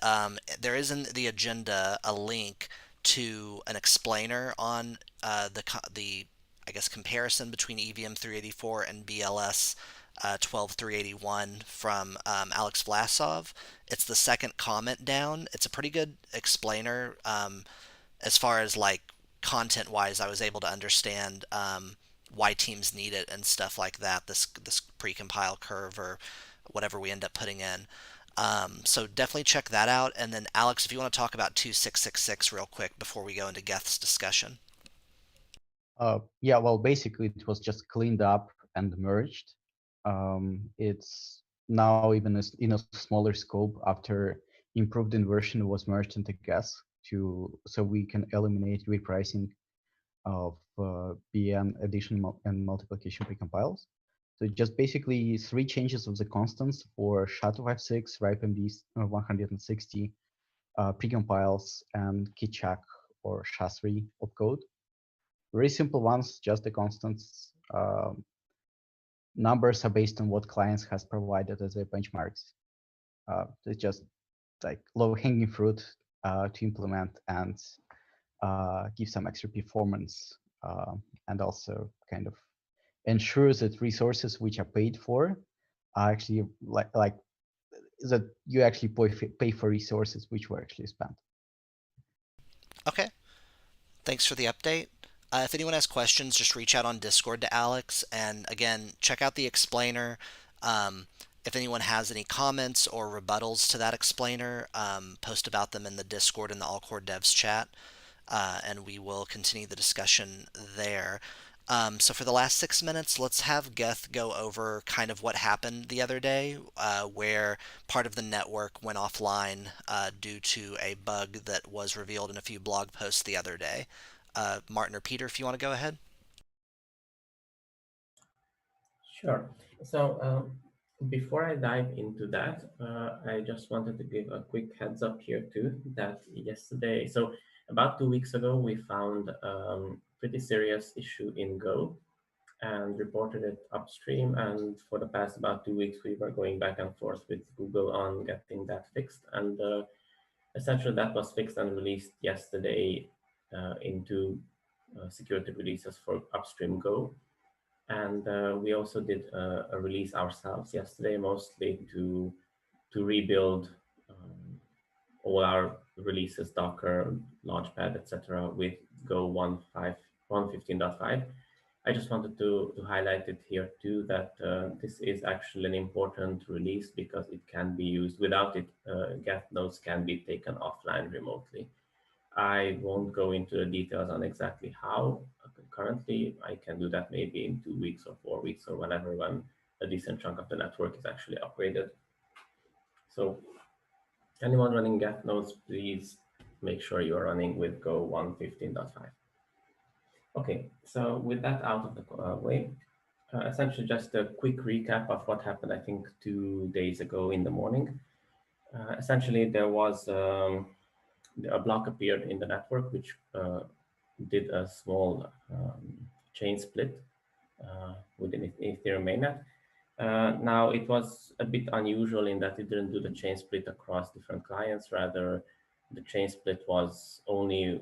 there is in the agenda a link to an explainer on the I guess comparison between EVM 384 and BLS 12381 from Alex Vlasov. It's the second comment down. It's a pretty good explainer as far as like content wise. I was able to understand why teams need it and stuff like that. This precompile curve or whatever we end up putting in. So definitely check that out. And then Alex, if you want to talk about 2666 real quick before we go into Geth's discussion. Yeah, well, basically it was just cleaned up and merged. It's now even in a smaller scope after improved inversion was merged into Geth so we can eliminate repricing of BN addition and multiplication precompiles. So just basically 3 changes of the constants for SHA-256, RIPE-MD 160 precompiles, and KeyCheck or SHA-3 opcode. Very simple ones, just the constants. Numbers are based on what clients has provided as their benchmarks. It's just like low-hanging fruit to implement and give some extra performance, and also kind of ensures that resources which are paid for are actually like that you actually pay for resources which were actually spent. Okay. Thanks for the update. If anyone has questions, just reach out on Discord to Alex. And again, check out the explainer. If anyone has any comments or rebuttals to that explainer, post about them in the Discord and the All Core Devs chat, and we will continue the discussion there. So for the last 6 minutes, let's have Geth go over kind of what happened the other day, where part of the network went offline due to a bug that was revealed in a few blog posts the other day. Martin or Peter, if you want to go ahead. Sure. So before I dive into that, I just wanted to give a quick heads up here too, that yesterday, so about 2 weeks ago, we found pretty serious issue in Go and reported it upstream. And for the past about 2 weeks, we were going back and forth with Google on getting that fixed. And essentially that was fixed and released yesterday into security releases for upstream Go. And we also did a release ourselves yesterday, mostly to rebuild all our releases, Docker, Launchpad, etc., with Go 1.15.5. I just wanted to highlight it here too, that this is actually an important release because it can be used. Without it, Geth nodes can be taken offline remotely. I won't go into the details on exactly how. Currently, I can do that maybe in 2 weeks or 4 weeks or whenever, when a decent chunk of the network is actually upgraded. So anyone running Geth nodes, please make sure you're running with Go 1.15.5. Okay, so with that out of the way, essentially just a quick recap of what happened, I think 2 days ago in the morning. Essentially, there was a block appeared in the network, which did a small chain split within Ethereum mainnet. Now, it was a bit unusual in that it didn't do the chain split across different clients. Rather, the chain split was only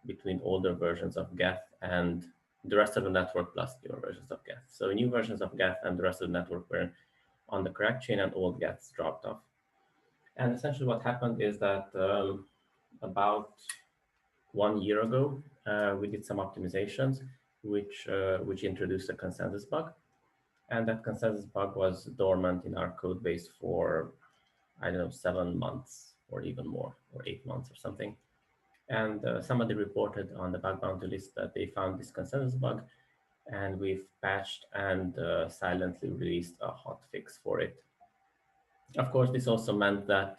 between older versions of Geth and the rest of the network plus newer versions of Geth. So new versions of Geth and the rest of the network were on the correct chain and old Geths dropped off. And essentially what happened is that about 1 year ago, we did some optimizations, which introduced a consensus bug. And that consensus bug was dormant in our code base for, I don't know, 7 months or even more, or 8 months or something. And somebody reported on the bug bounty list that they found this consensus bug, and we've patched and silently released a hot fix for it. Of course, this also meant that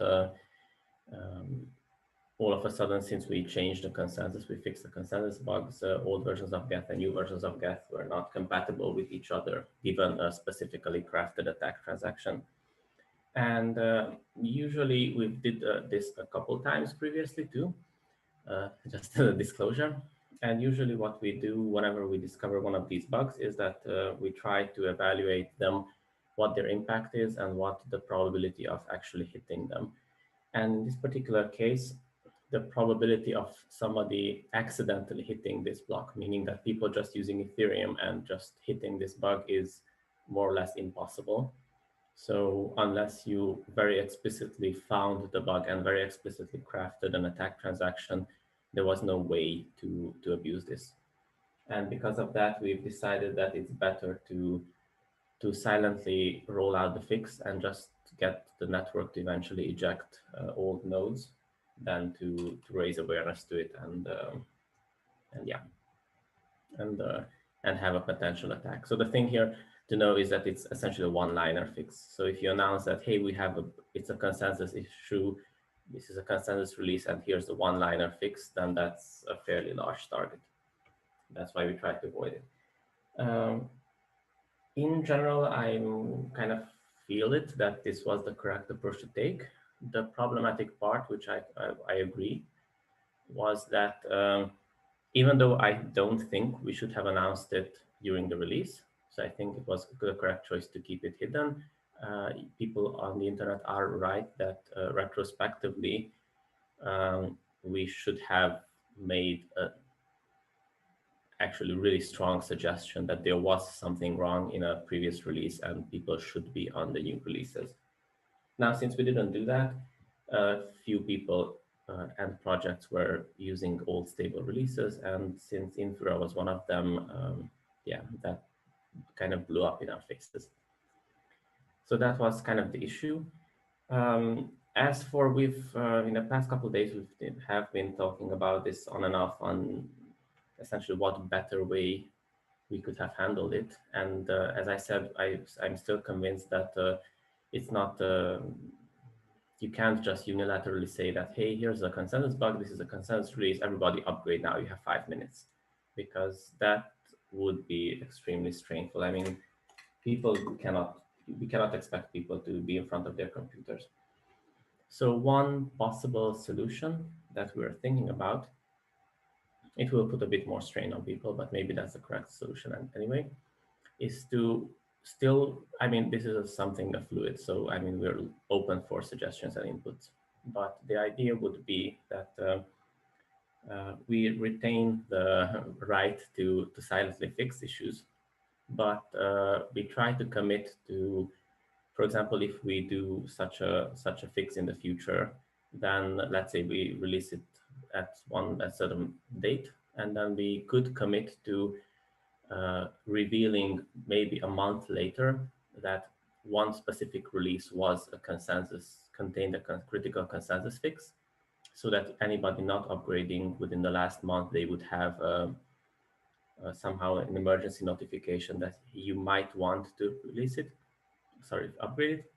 all of a sudden, since we changed the consensus, we fixed the consensus bugs, old versions of Geth and new versions of Geth were not compatible with each other, given a specifically crafted attack transaction. And usually we did this a couple times previously too, just a disclosure. And usually what we do whenever we discover one of these bugs is that we try to evaluate them, what their impact is and what the probability of actually hitting them. And in this particular case, the probability of somebody accidentally hitting this block, meaning that people just using Ethereum and just hitting this bug, is more or less impossible. So unless you very explicitly found the bug and very explicitly crafted an attack transaction, there was no way to abuse this. And because of that, we've decided that it's better to silently roll out the fix and just get the network to eventually eject old nodes than to raise awareness to it and have a potential attack. So the thing here to know is that it's essentially a one-liner fix. So if you announce that, hey, it's a consensus issue, this is a consensus release, and here's the one-liner fix, then that's a fairly large target. That's why we try to avoid it. In general, I kind of feel it that this was the correct approach to take. The problematic part, which I agree, was that even though I don't think we should have announced it during the release, so I think it was the correct choice to keep it hidden. People on the internet are right that retrospectively, we should have made actually really strong suggestion that there was something wrong in a previous release and people should be on the new releases. Now, since we didn't do that, a few people and projects were using old stable releases, and since Infura was one of them, that kind of blew up in our faces. So that was kind of the issue. As for we've in the past couple of days have been talking about this on and off on essentially what better way we could have handled it. And as I said, I'm still convinced that it's not. You can't just unilaterally say that, hey, here's a consensus bug, this is a consensus release, everybody upgrade now, you have 5 minutes, because that would be extremely strainful. I mean, we cannot expect people to be in front of their computers. So one possible solution that we're thinking about, it will put a bit more strain on people, but maybe that's the correct solution anyway, is to still, I mean, this is something fluid, so I mean, we're open for suggestions and inputs, but the idea would be that we retain the right to silently fix issues, but we try to commit to, for example, if we do such a fix in the future, then let's say we release it at a certain date, and then we could commit to revealing maybe a month later that one specific release was a consensus, contained a critical consensus fix, so that anybody not upgrading within the last month, they would have somehow an emergency notification that you might want to release it, upgrade it.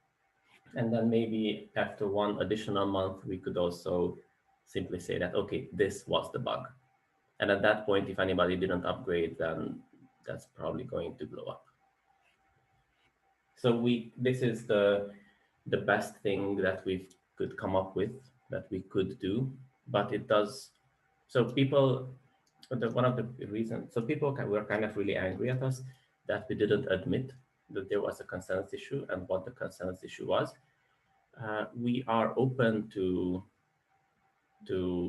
And then maybe after one additional month, we could also simply say that, okay, this was the bug. And at that point, if anybody didn't upgrade, then that's probably going to blow up. So this is the best thing that we could come up with, that we could do, but it does. So people, one of the reasons, so people were kind of really angry at us that we didn't admit that there was a consensus issue and what the consensus issue was. We are open to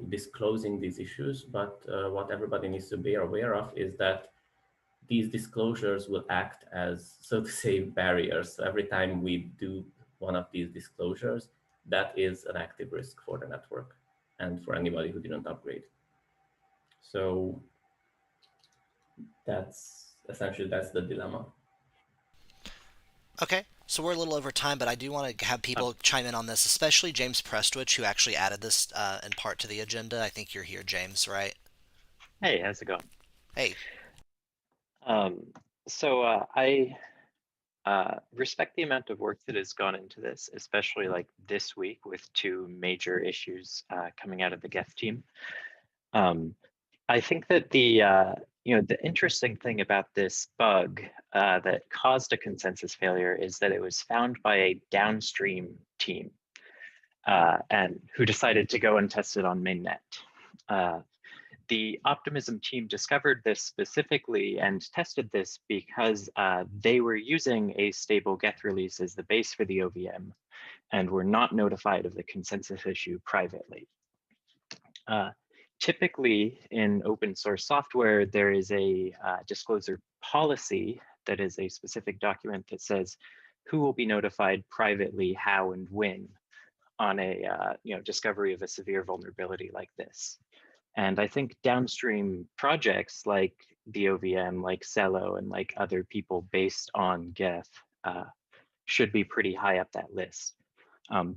disclosing these issues, but what everybody needs to be aware of is that these disclosures will act as, so to say, barriers. So every time we do one of these disclosures, that is an active risk for the network and for anybody who didn't upgrade. So that's essentially, that's the dilemma. Okay, so we're a little over time, but I do want to have people chime in on this, especially James Prestwich, who actually added this in part to the agenda. I think you're here, James, right? Hey, how's it going? Hey. I respect the amount of work that has gone into this, especially like this week with two major issues coming out of the Geth team. I think that the interesting thing about this bug that caused a consensus failure is that it was found by a downstream team and who decided to go and test it on mainnet. The Optimism team discovered this specifically and tested this because they were using a stable Geth release as the base for the OVM and were not notified of the consensus issue privately. Typically in open source software, there is a disclosure policy that is a specific document that says who will be notified privately, how and when on a discovery of a severe vulnerability like this. And I think downstream projects like the OVM, like Cello, and like other people based on Geth should be pretty high up that list.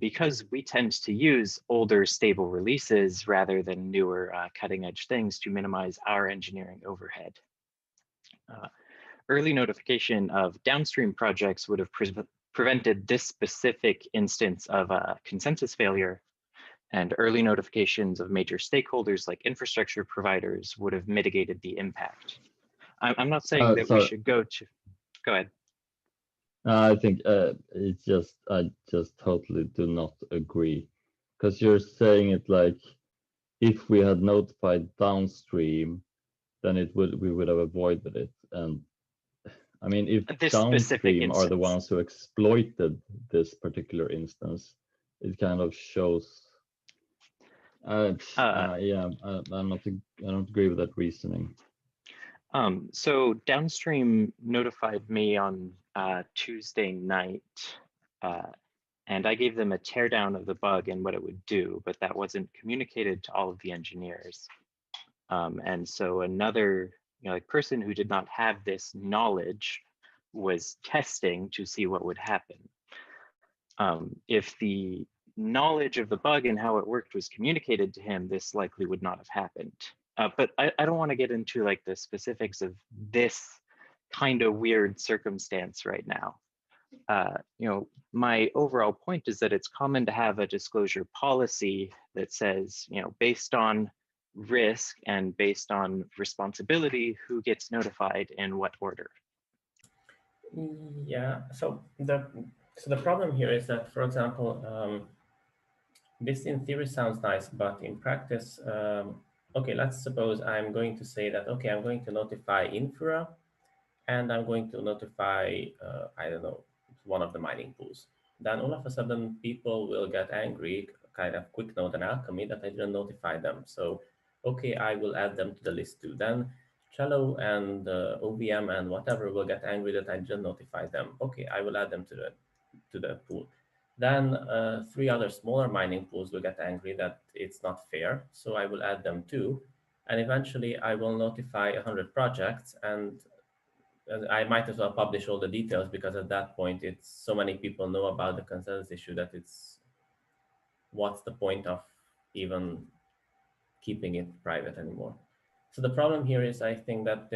Because we tend to use older stable releases rather than newer cutting edge things to minimize our engineering overhead. Early notification of downstream projects would have prevented this specific instance of a consensus failure, and early notifications of major stakeholders like infrastructure providers would have mitigated the impact. I'm not saying that we should go ahead. I think I just totally do not agree, because you're saying it like if we had notified downstream, then we would have avoided it. And I mean, if this downstream are the ones who exploited this particular instance, it kind of shows. I don't agree with that reasoning. So downstream notified me on Tuesday night, and I gave them a teardown of the bug and what it would do, but that wasn't communicated to all of the engineers. And so another person who did not have this knowledge was testing to see what would happen. If the knowledge of the bug and how it worked was communicated to him, this likely would not have happened. But I don't want to get into like the specifics of this kind of weird circumstance right now. You know, my overall point is that it's common to have a disclosure policy that says, you know, based on risk and based on responsibility, who gets notified in what order. Yeah, so the problem here is that, for example, this in theory sounds nice, but in practice, okay, let's suppose I'm going to say that, okay, I'm going to notify Infura and I'm going to notify, I don't know, one of the mining pools. Then all of a sudden people will get angry, kind of quick note and alchemy that I didn't notify them. So, okay, I will add them to the list too. Then Cello and OVM and whatever will get angry that I didn't notify them. Okay, I will add them to the pool. Then 3 other smaller mining pools will get angry that it's not fair. So I will add them too. And eventually I will notify 100 projects, and I might as well publish all the details, because at that point, it's so many people know about the consensus issue that it's, what's the point of even keeping it private anymore? So the problem here is, I think that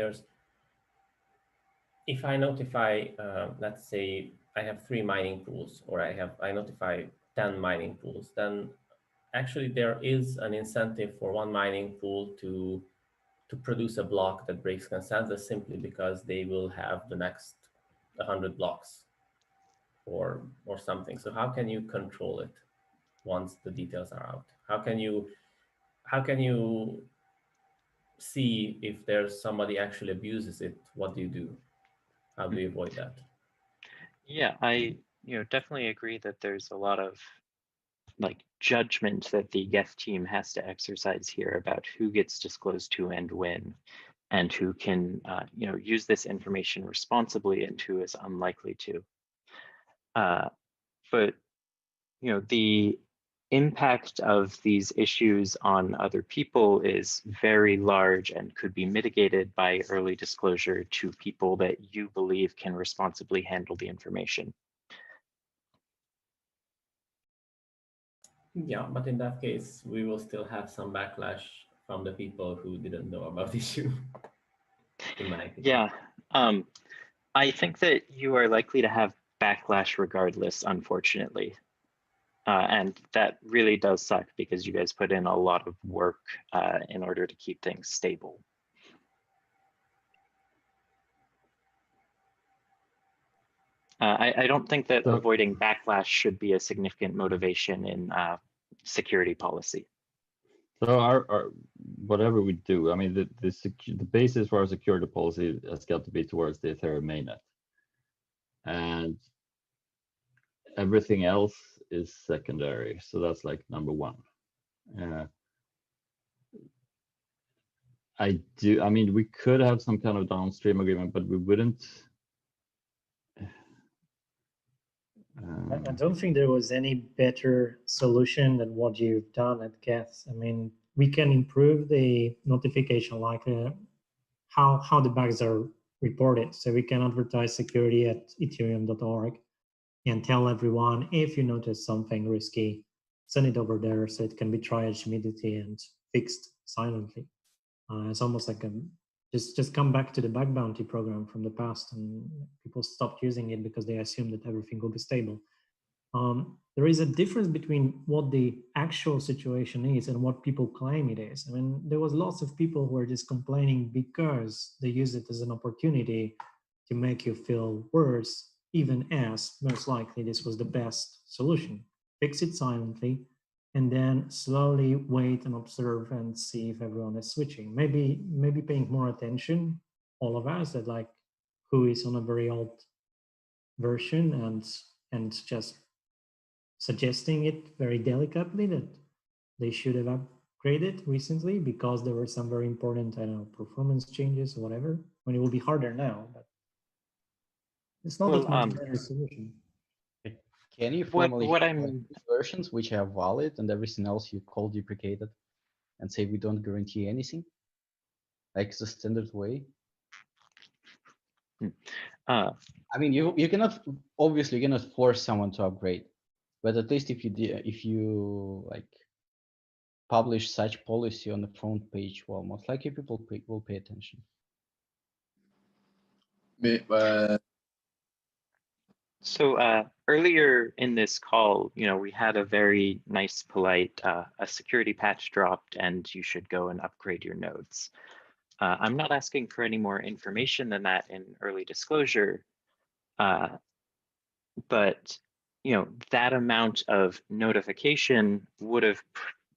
if I notify, let's say I have 3 mining pools, or I notify 10 mining pools, then actually there is an incentive for one mining pool to produce a block that breaks consensus, simply because they will have the next 100 blocks or something. So how can you control it once the details are out? How can you see if there's somebody actually abuses it? What do you do? How do you avoid that? Yeah, I definitely agree that there's a lot of like judgment that the Geth team has to exercise here about who gets disclosed to and when, and who can use this information responsibly and who is unlikely to. But the impact of these issues on other people is very large and could be mitigated by early disclosure to people that you believe can responsibly handle the information. Yeah, but in that case, we will still have some backlash from the people who didn't know about the issue, in my opinion. Yeah, I think that you are likely to have backlash regardless, unfortunately. And that really does suck, because you guys put in a lot of work in order to keep things stable. I don't think that avoiding backlash should be a significant motivation in security policy. So our whatever we do, I mean, the basis for our security policy has got to be towards the Ethereum mainnet, and everything else is secondary. So that's like number one. I mean, we could have some kind of downstream agreement, but we wouldn't. I don't think there was any better solution than what you've done at Geth. I mean, we can improve the notification, like how the bugs are reported. So we can advertise security at ethereum.org and tell everyone, if you notice something risky, send it over there so it can be triaged immediately and fixed silently. It's almost like just come back to the bug bounty program from the past, and people stopped using it because they assumed that everything will be stable. There is a difference between what the actual situation is and what people claim it is. I mean, there was lots of people who were just complaining because they use it as an opportunity to make you feel worse, even as most likely this was the best solution. Fix it silently, and then slowly wait and observe and see if everyone is switching. Maybe paying more attention, all of us, that like who is on a very old version, and just suggesting it very delicately that they should have upgraded recently because there were some very important, I don't know, performance changes or whatever. I mean, it will be harder now, but it's not that much better solution. Can you formally versions which are valid and everything else you call deprecated, and say we don't guarantee anything, like the standard way? I mean, you cannot, obviously you cannot force someone to upgrade, but at least if you like publish such policy on the front page, well, most likely people will pay attention. So earlier in this call, we had a very nice, polite, a security patch dropped and you should go and upgrade your nodes. I'm not asking for any more information than that in early disclosure, but that amount of notification would have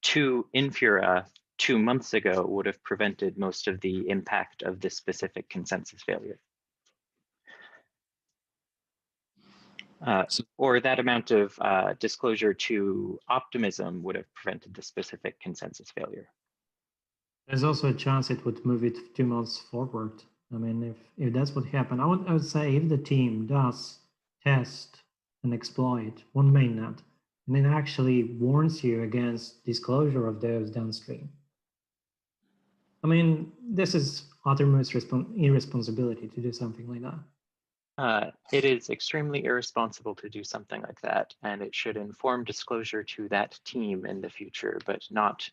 to Infura 2 months ago would have prevented most of the impact of this specific consensus failure. Or that amount of disclosure to Optimism would have prevented the specific consensus failure. There's also a chance it would move it 2 months forward. I mean, if that's what happened, I would say if the team does test an exploit on mainnet, and it actually warns you against disclosure of those downstream. I mean, this is uttermost irresponsibility to do something like that. It is extremely irresponsible to do something like that, and it should inform disclosure to that team in the future, but not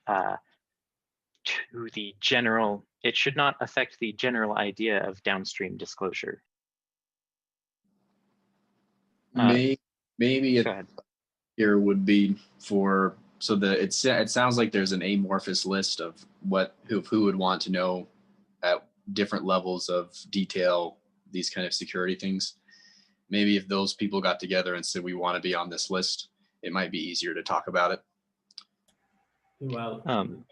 to the general. It should not affect the general idea of downstream disclosure. Maybe here would be for it sounds like there's an amorphous list of who would want to know at different levels of detail these kind of security things. Maybe if those people got together and said we want to be on this list, it might be easier to talk about it. Well,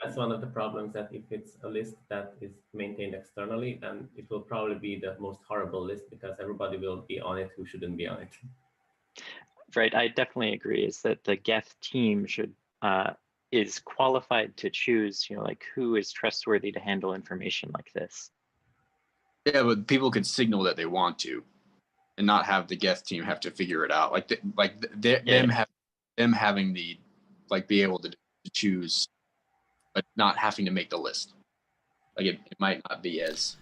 that's one of the problems, that if it's a list that is maintained externally, then it will probably be the most horrible list because everybody will be on it who shouldn't be on it. Right, I definitely agree. Is that the Geth team is qualified to choose, like who is trustworthy to handle information like this. Yeah, but people could signal that they want to, and not have the Geth team have to figure it out. Them having the be able to choose, but not having to make the list. It might not be as.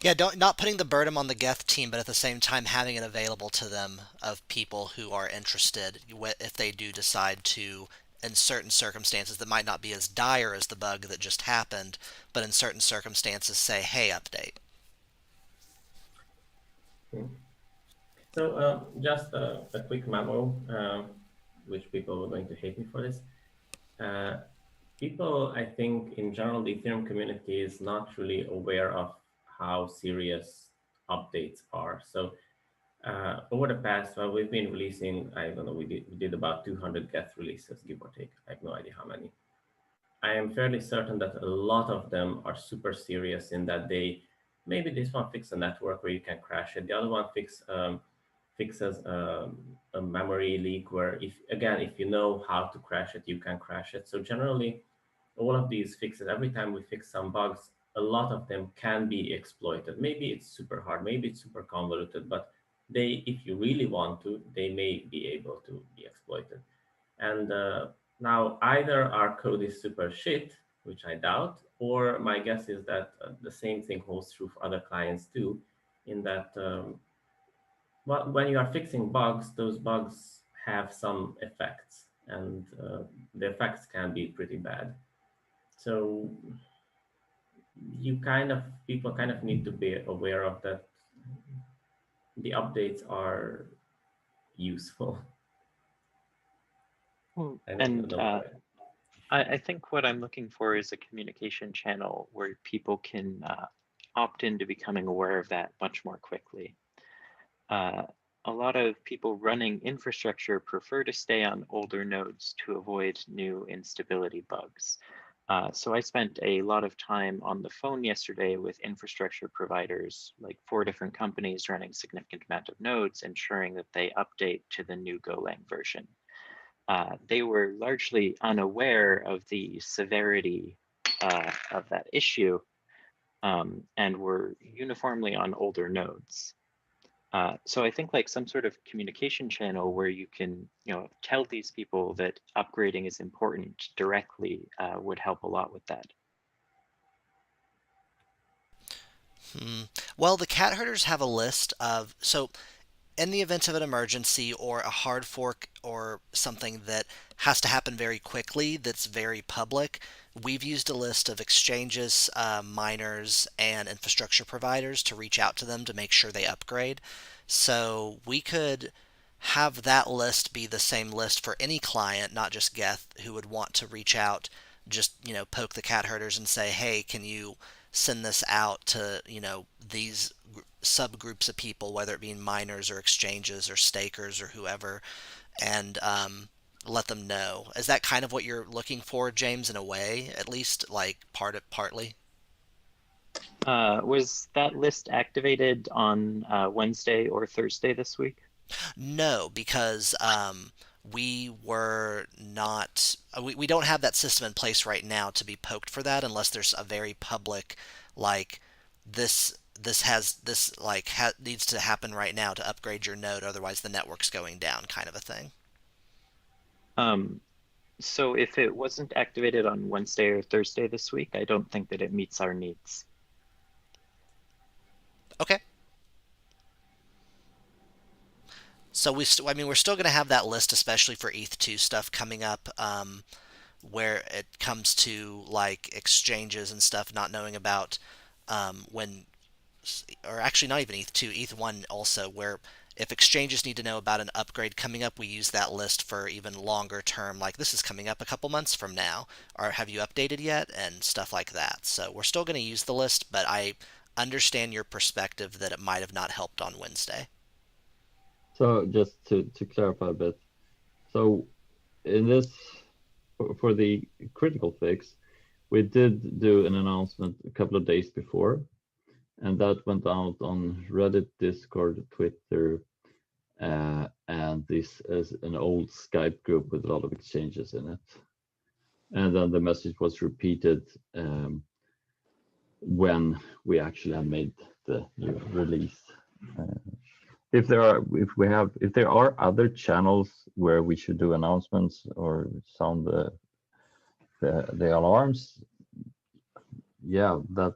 Yeah, not putting the burden on the Geth team, but at the same time having it available to them of people who are interested if they do decide to, in certain circumstances that might not be as dire as the bug that just happened, but in certain circumstances say, hey, update. So just a quick memo, which people are going to hate me for this. People, I think, in general, the Ethereum community is not really aware of how serious updates are. So over the past, we've been releasing, I don't know, we did about 200 Geth releases, give or take. I have no idea how many. I am fairly certain that a lot of them are super serious in that maybe this one fixes a network where you can crash it. The other one fixes a memory leak where, if you know how to crash it, you can crash it. So generally, all of these fixes, every time we fix some bugs, a lot of them can be exploited. Maybe it's super hard, maybe it's super convoluted, but if you really want to, they may be able to be exploited. And now either our code is super shit, which I doubt, or my guess is that the same thing holds true for other clients too, in that when you are fixing bugs, those bugs have some effects, and the effects can be pretty bad. So people kind of need to be aware of that. The updates are useful. And I think what I'm looking for is a communication channel where people can opt into becoming aware of that much more quickly. A lot of people running infrastructure prefer to stay on older nodes to avoid new instability bugs. So I spent a lot of time on the phone yesterday with infrastructure providers, like 4 different companies running significant amount of nodes, ensuring that they update to the new Golang version. They were largely unaware of the severity of that issue and were uniformly on older nodes. So I think some sort of communication channel where you can, tell these people that upgrading is important directly would help a lot with that. Well, the cat herders have a list of, so in the event of an emergency or a hard fork or something that has to happen very quickly that's very public, we've used a list of exchanges, miners, and infrastructure providers to reach out to them to make sure they upgrade. So we could have that list be the same list for any client, not just Geth, who would want to reach out, just, poke the cat herders and say, hey, can you send this out to, these subgroups of people, whether it be miners or exchanges or stakers or whoever, and let them know. Is that kind of what you're looking for, James, in a way, at least, like partly? Was that list activated on Wednesday or Thursday this week? No, because we were not. We don't have that system in place right now to be poked for that unless there's a very public, like this needs to happen right now to upgrade your node, otherwise the network's going down, kind of a thing. So if it wasn't activated on Wednesday or Thursday this week, I don't think that it meets our needs. Okay. So we're still going to have that list, especially for ETH2 stuff coming up, where it comes to like exchanges and stuff, not knowing about when, or actually not even ETH2, ETH1 also, where if exchanges need to know about an upgrade coming up, we use that list for even longer term, like this is coming up a couple months from now, or have you updated yet, and stuff like that. So we're still going to use the list, but I understand your perspective that it might have not helped on Wednesday. So just to clarify a bit, so in this, for the critical fix, we did do an announcement a couple of days before, and that went out on Reddit, Discord, Twitter, and this is an old Skype group with a lot of exchanges in it. And then the message was repeated when we actually have made the new release. If there are other channels where we should do announcements or sound the alarms, yeah, that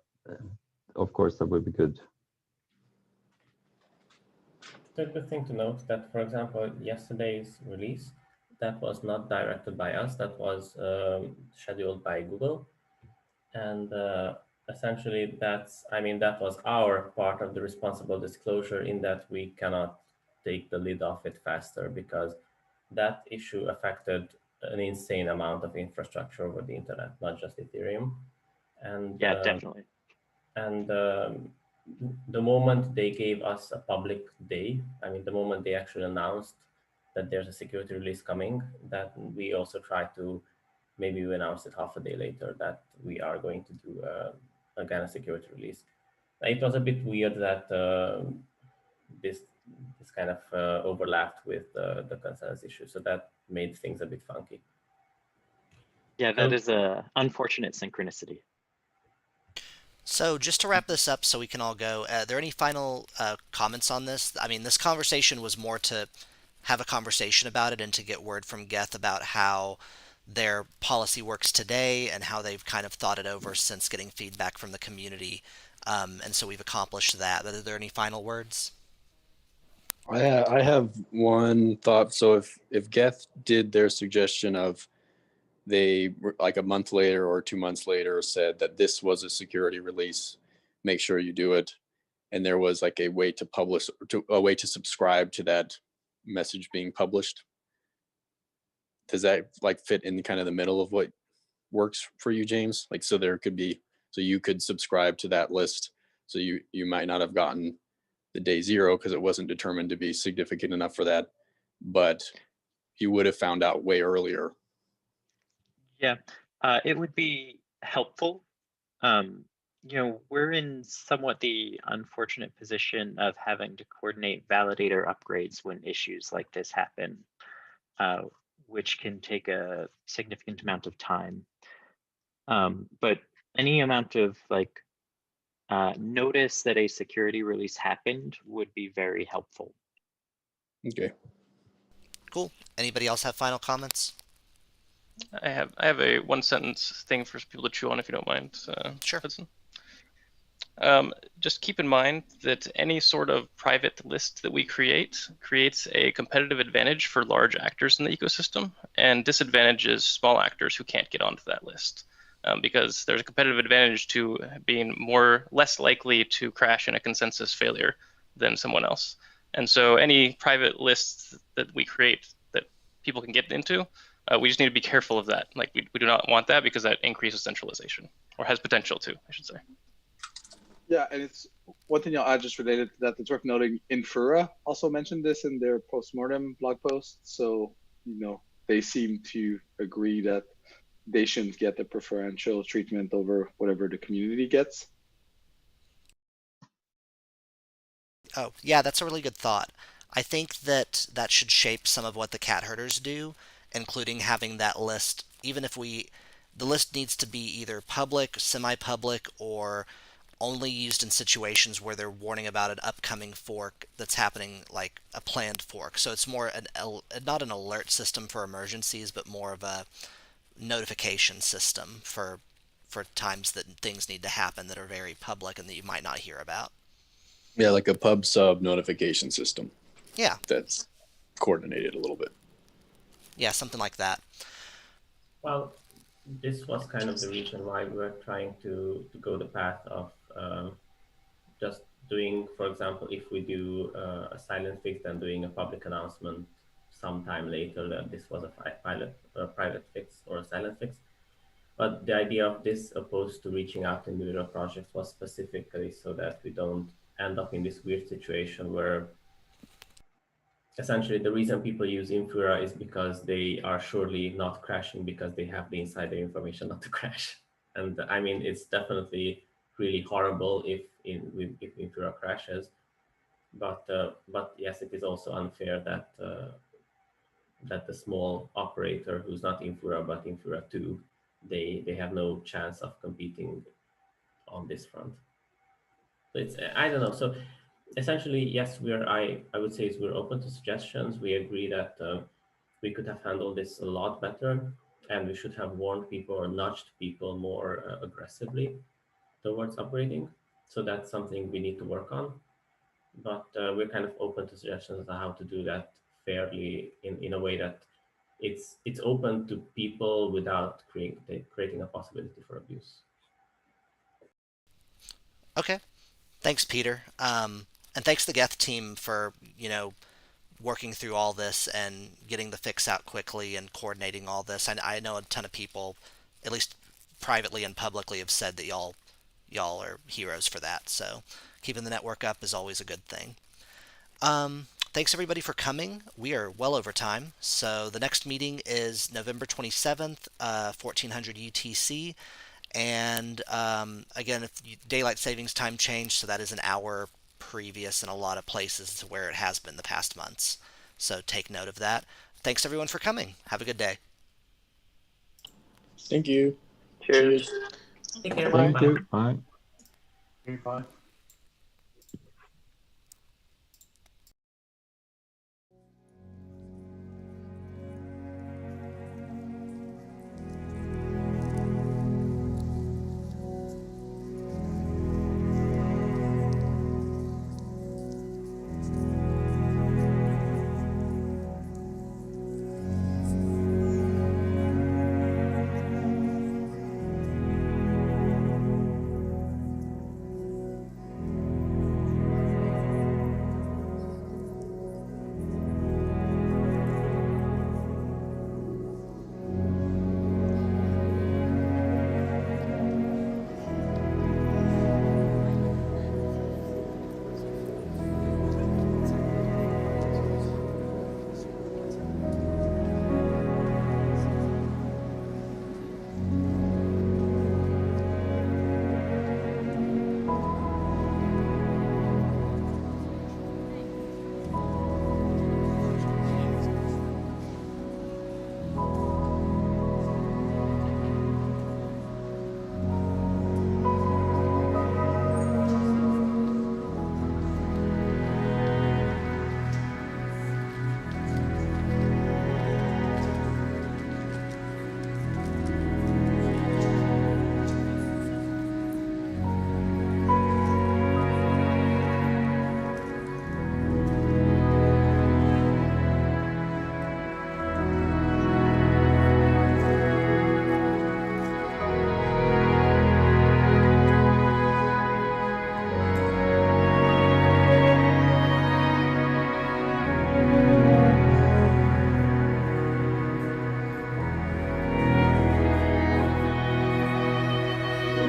of course that would be good. The good thing to note that, for example, yesterday's release, that was not directed by us, that was scheduled by Google. And essentially that was our part of the responsible disclosure, in that we cannot take the lid off it faster, because that issue affected an insane amount of infrastructure over the internet, not just Ethereum. And yeah, definitely. And the moment they gave us a public day, the moment they actually announced that there's a security release coming, that we also tried to, maybe we announced it half a day later, that we are going to do again a security release. It was a bit weird that this kind of overlapped with the consensus issue, so that made things a bit funky. Yeah, that is a unfortunate synchronicity. So just to wrap this up so we can all go, are there any final comments on this? This conversation was more to have a conversation about it and to get word from Geth about how their policy works today and how they've kind of thought it over since getting feedback from the community. And so we've accomplished that. Are there any final words? I have one thought. So if Geth did their suggestion of, they like a month later or 2 months later said that this was a security release, make sure you do it, and there was like a way to publish, a way to subscribe to that message being published, does that like fit in kind of the middle of what works for you, James? Like, so there could be, so you could subscribe to that list, so you might not have gotten the day zero because it wasn't determined to be significant enough for that, but you would have found out way earlier. Yeah, it would be helpful. We're in somewhat the unfortunate position of having to coordinate validator upgrades when issues like this happen, which can take a significant amount of time. But any amount of notice that a security release happened would be very helpful. Okay. Cool. Anybody else have final comments? I have a one sentence thing for people to chew on, if you don't mind. Sure. Hudson. Just keep in mind that any sort of private list that we create creates a competitive advantage for large actors in the ecosystem and disadvantages small actors who can't get onto that list. Because there's a competitive advantage to being less likely to crash in a consensus failure than someone else. And so any private lists that we create that people can get into, we just need to be careful of that. Like we do not want that because that increases centralization, or has potential to, I should say. Yeah, and it's one thing I'll add just related to that that's worth noting. Infura also mentioned this in their postmortem blog post. So, they seem to agree that they shouldn't get the preferential treatment over whatever the community gets. Oh, yeah, that's a really good thought. I think that should shape some of what the cat herders do, including having that list. Even if the list needs to be either public, semi-public, or only used in situations where they're warning about an upcoming fork that's happening, like a planned fork. So it's more not an alert system for emergencies, but more of a notification system for times that things need to happen that are very public and that you might not hear about. Yeah, like a pub sub notification system. Yeah. That's coordinated a little bit. Yeah, something like that. Well, this was kind of the reason why we were trying to go the path of just doing, for example, if we do a silent fix, then doing a public announcement sometime later that this was a private fix or a silent fix. But the idea of this, opposed to reaching out to individual projects, was specifically so that we don't end up in this weird situation where essentially the reason people use Infura is because they are surely not crashing because they have the insider information not to crash. And I mean, it's definitely really horrible if Infura crashes, but yes, it is also unfair that that the small operator who's not Infura but Infura 2, they have no chance of competing on this front. So it's, I don't know. So essentially, yes, I would say we're open to suggestions. We agree that we could have handled this a lot better, and we should have warned people or nudged people more aggressively towards upgrading. So that's something we need to work on. But we're kind of open to suggestions on how to do that fairly in a way that it's open to people without creating a possibility for abuse. Okay. Thanks, Peter. And thanks to the Geth team for, working through all this and getting the fix out quickly and coordinating all this. I know a ton of people, at least privately and publicly, have said that y'all are heroes for that. So keeping the network up is always a good thing. Thanks everybody for coming. We are well over time. So the next meeting is November 27th, 1400 UTC. And again, if daylight savings time changed, so that is an hour previous in a lot of places to where it has been the past months. So take note of that. Thanks everyone for coming. Have a good day. Thank you. Cheers. Take care. Thank you. Bye. Bye.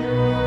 you.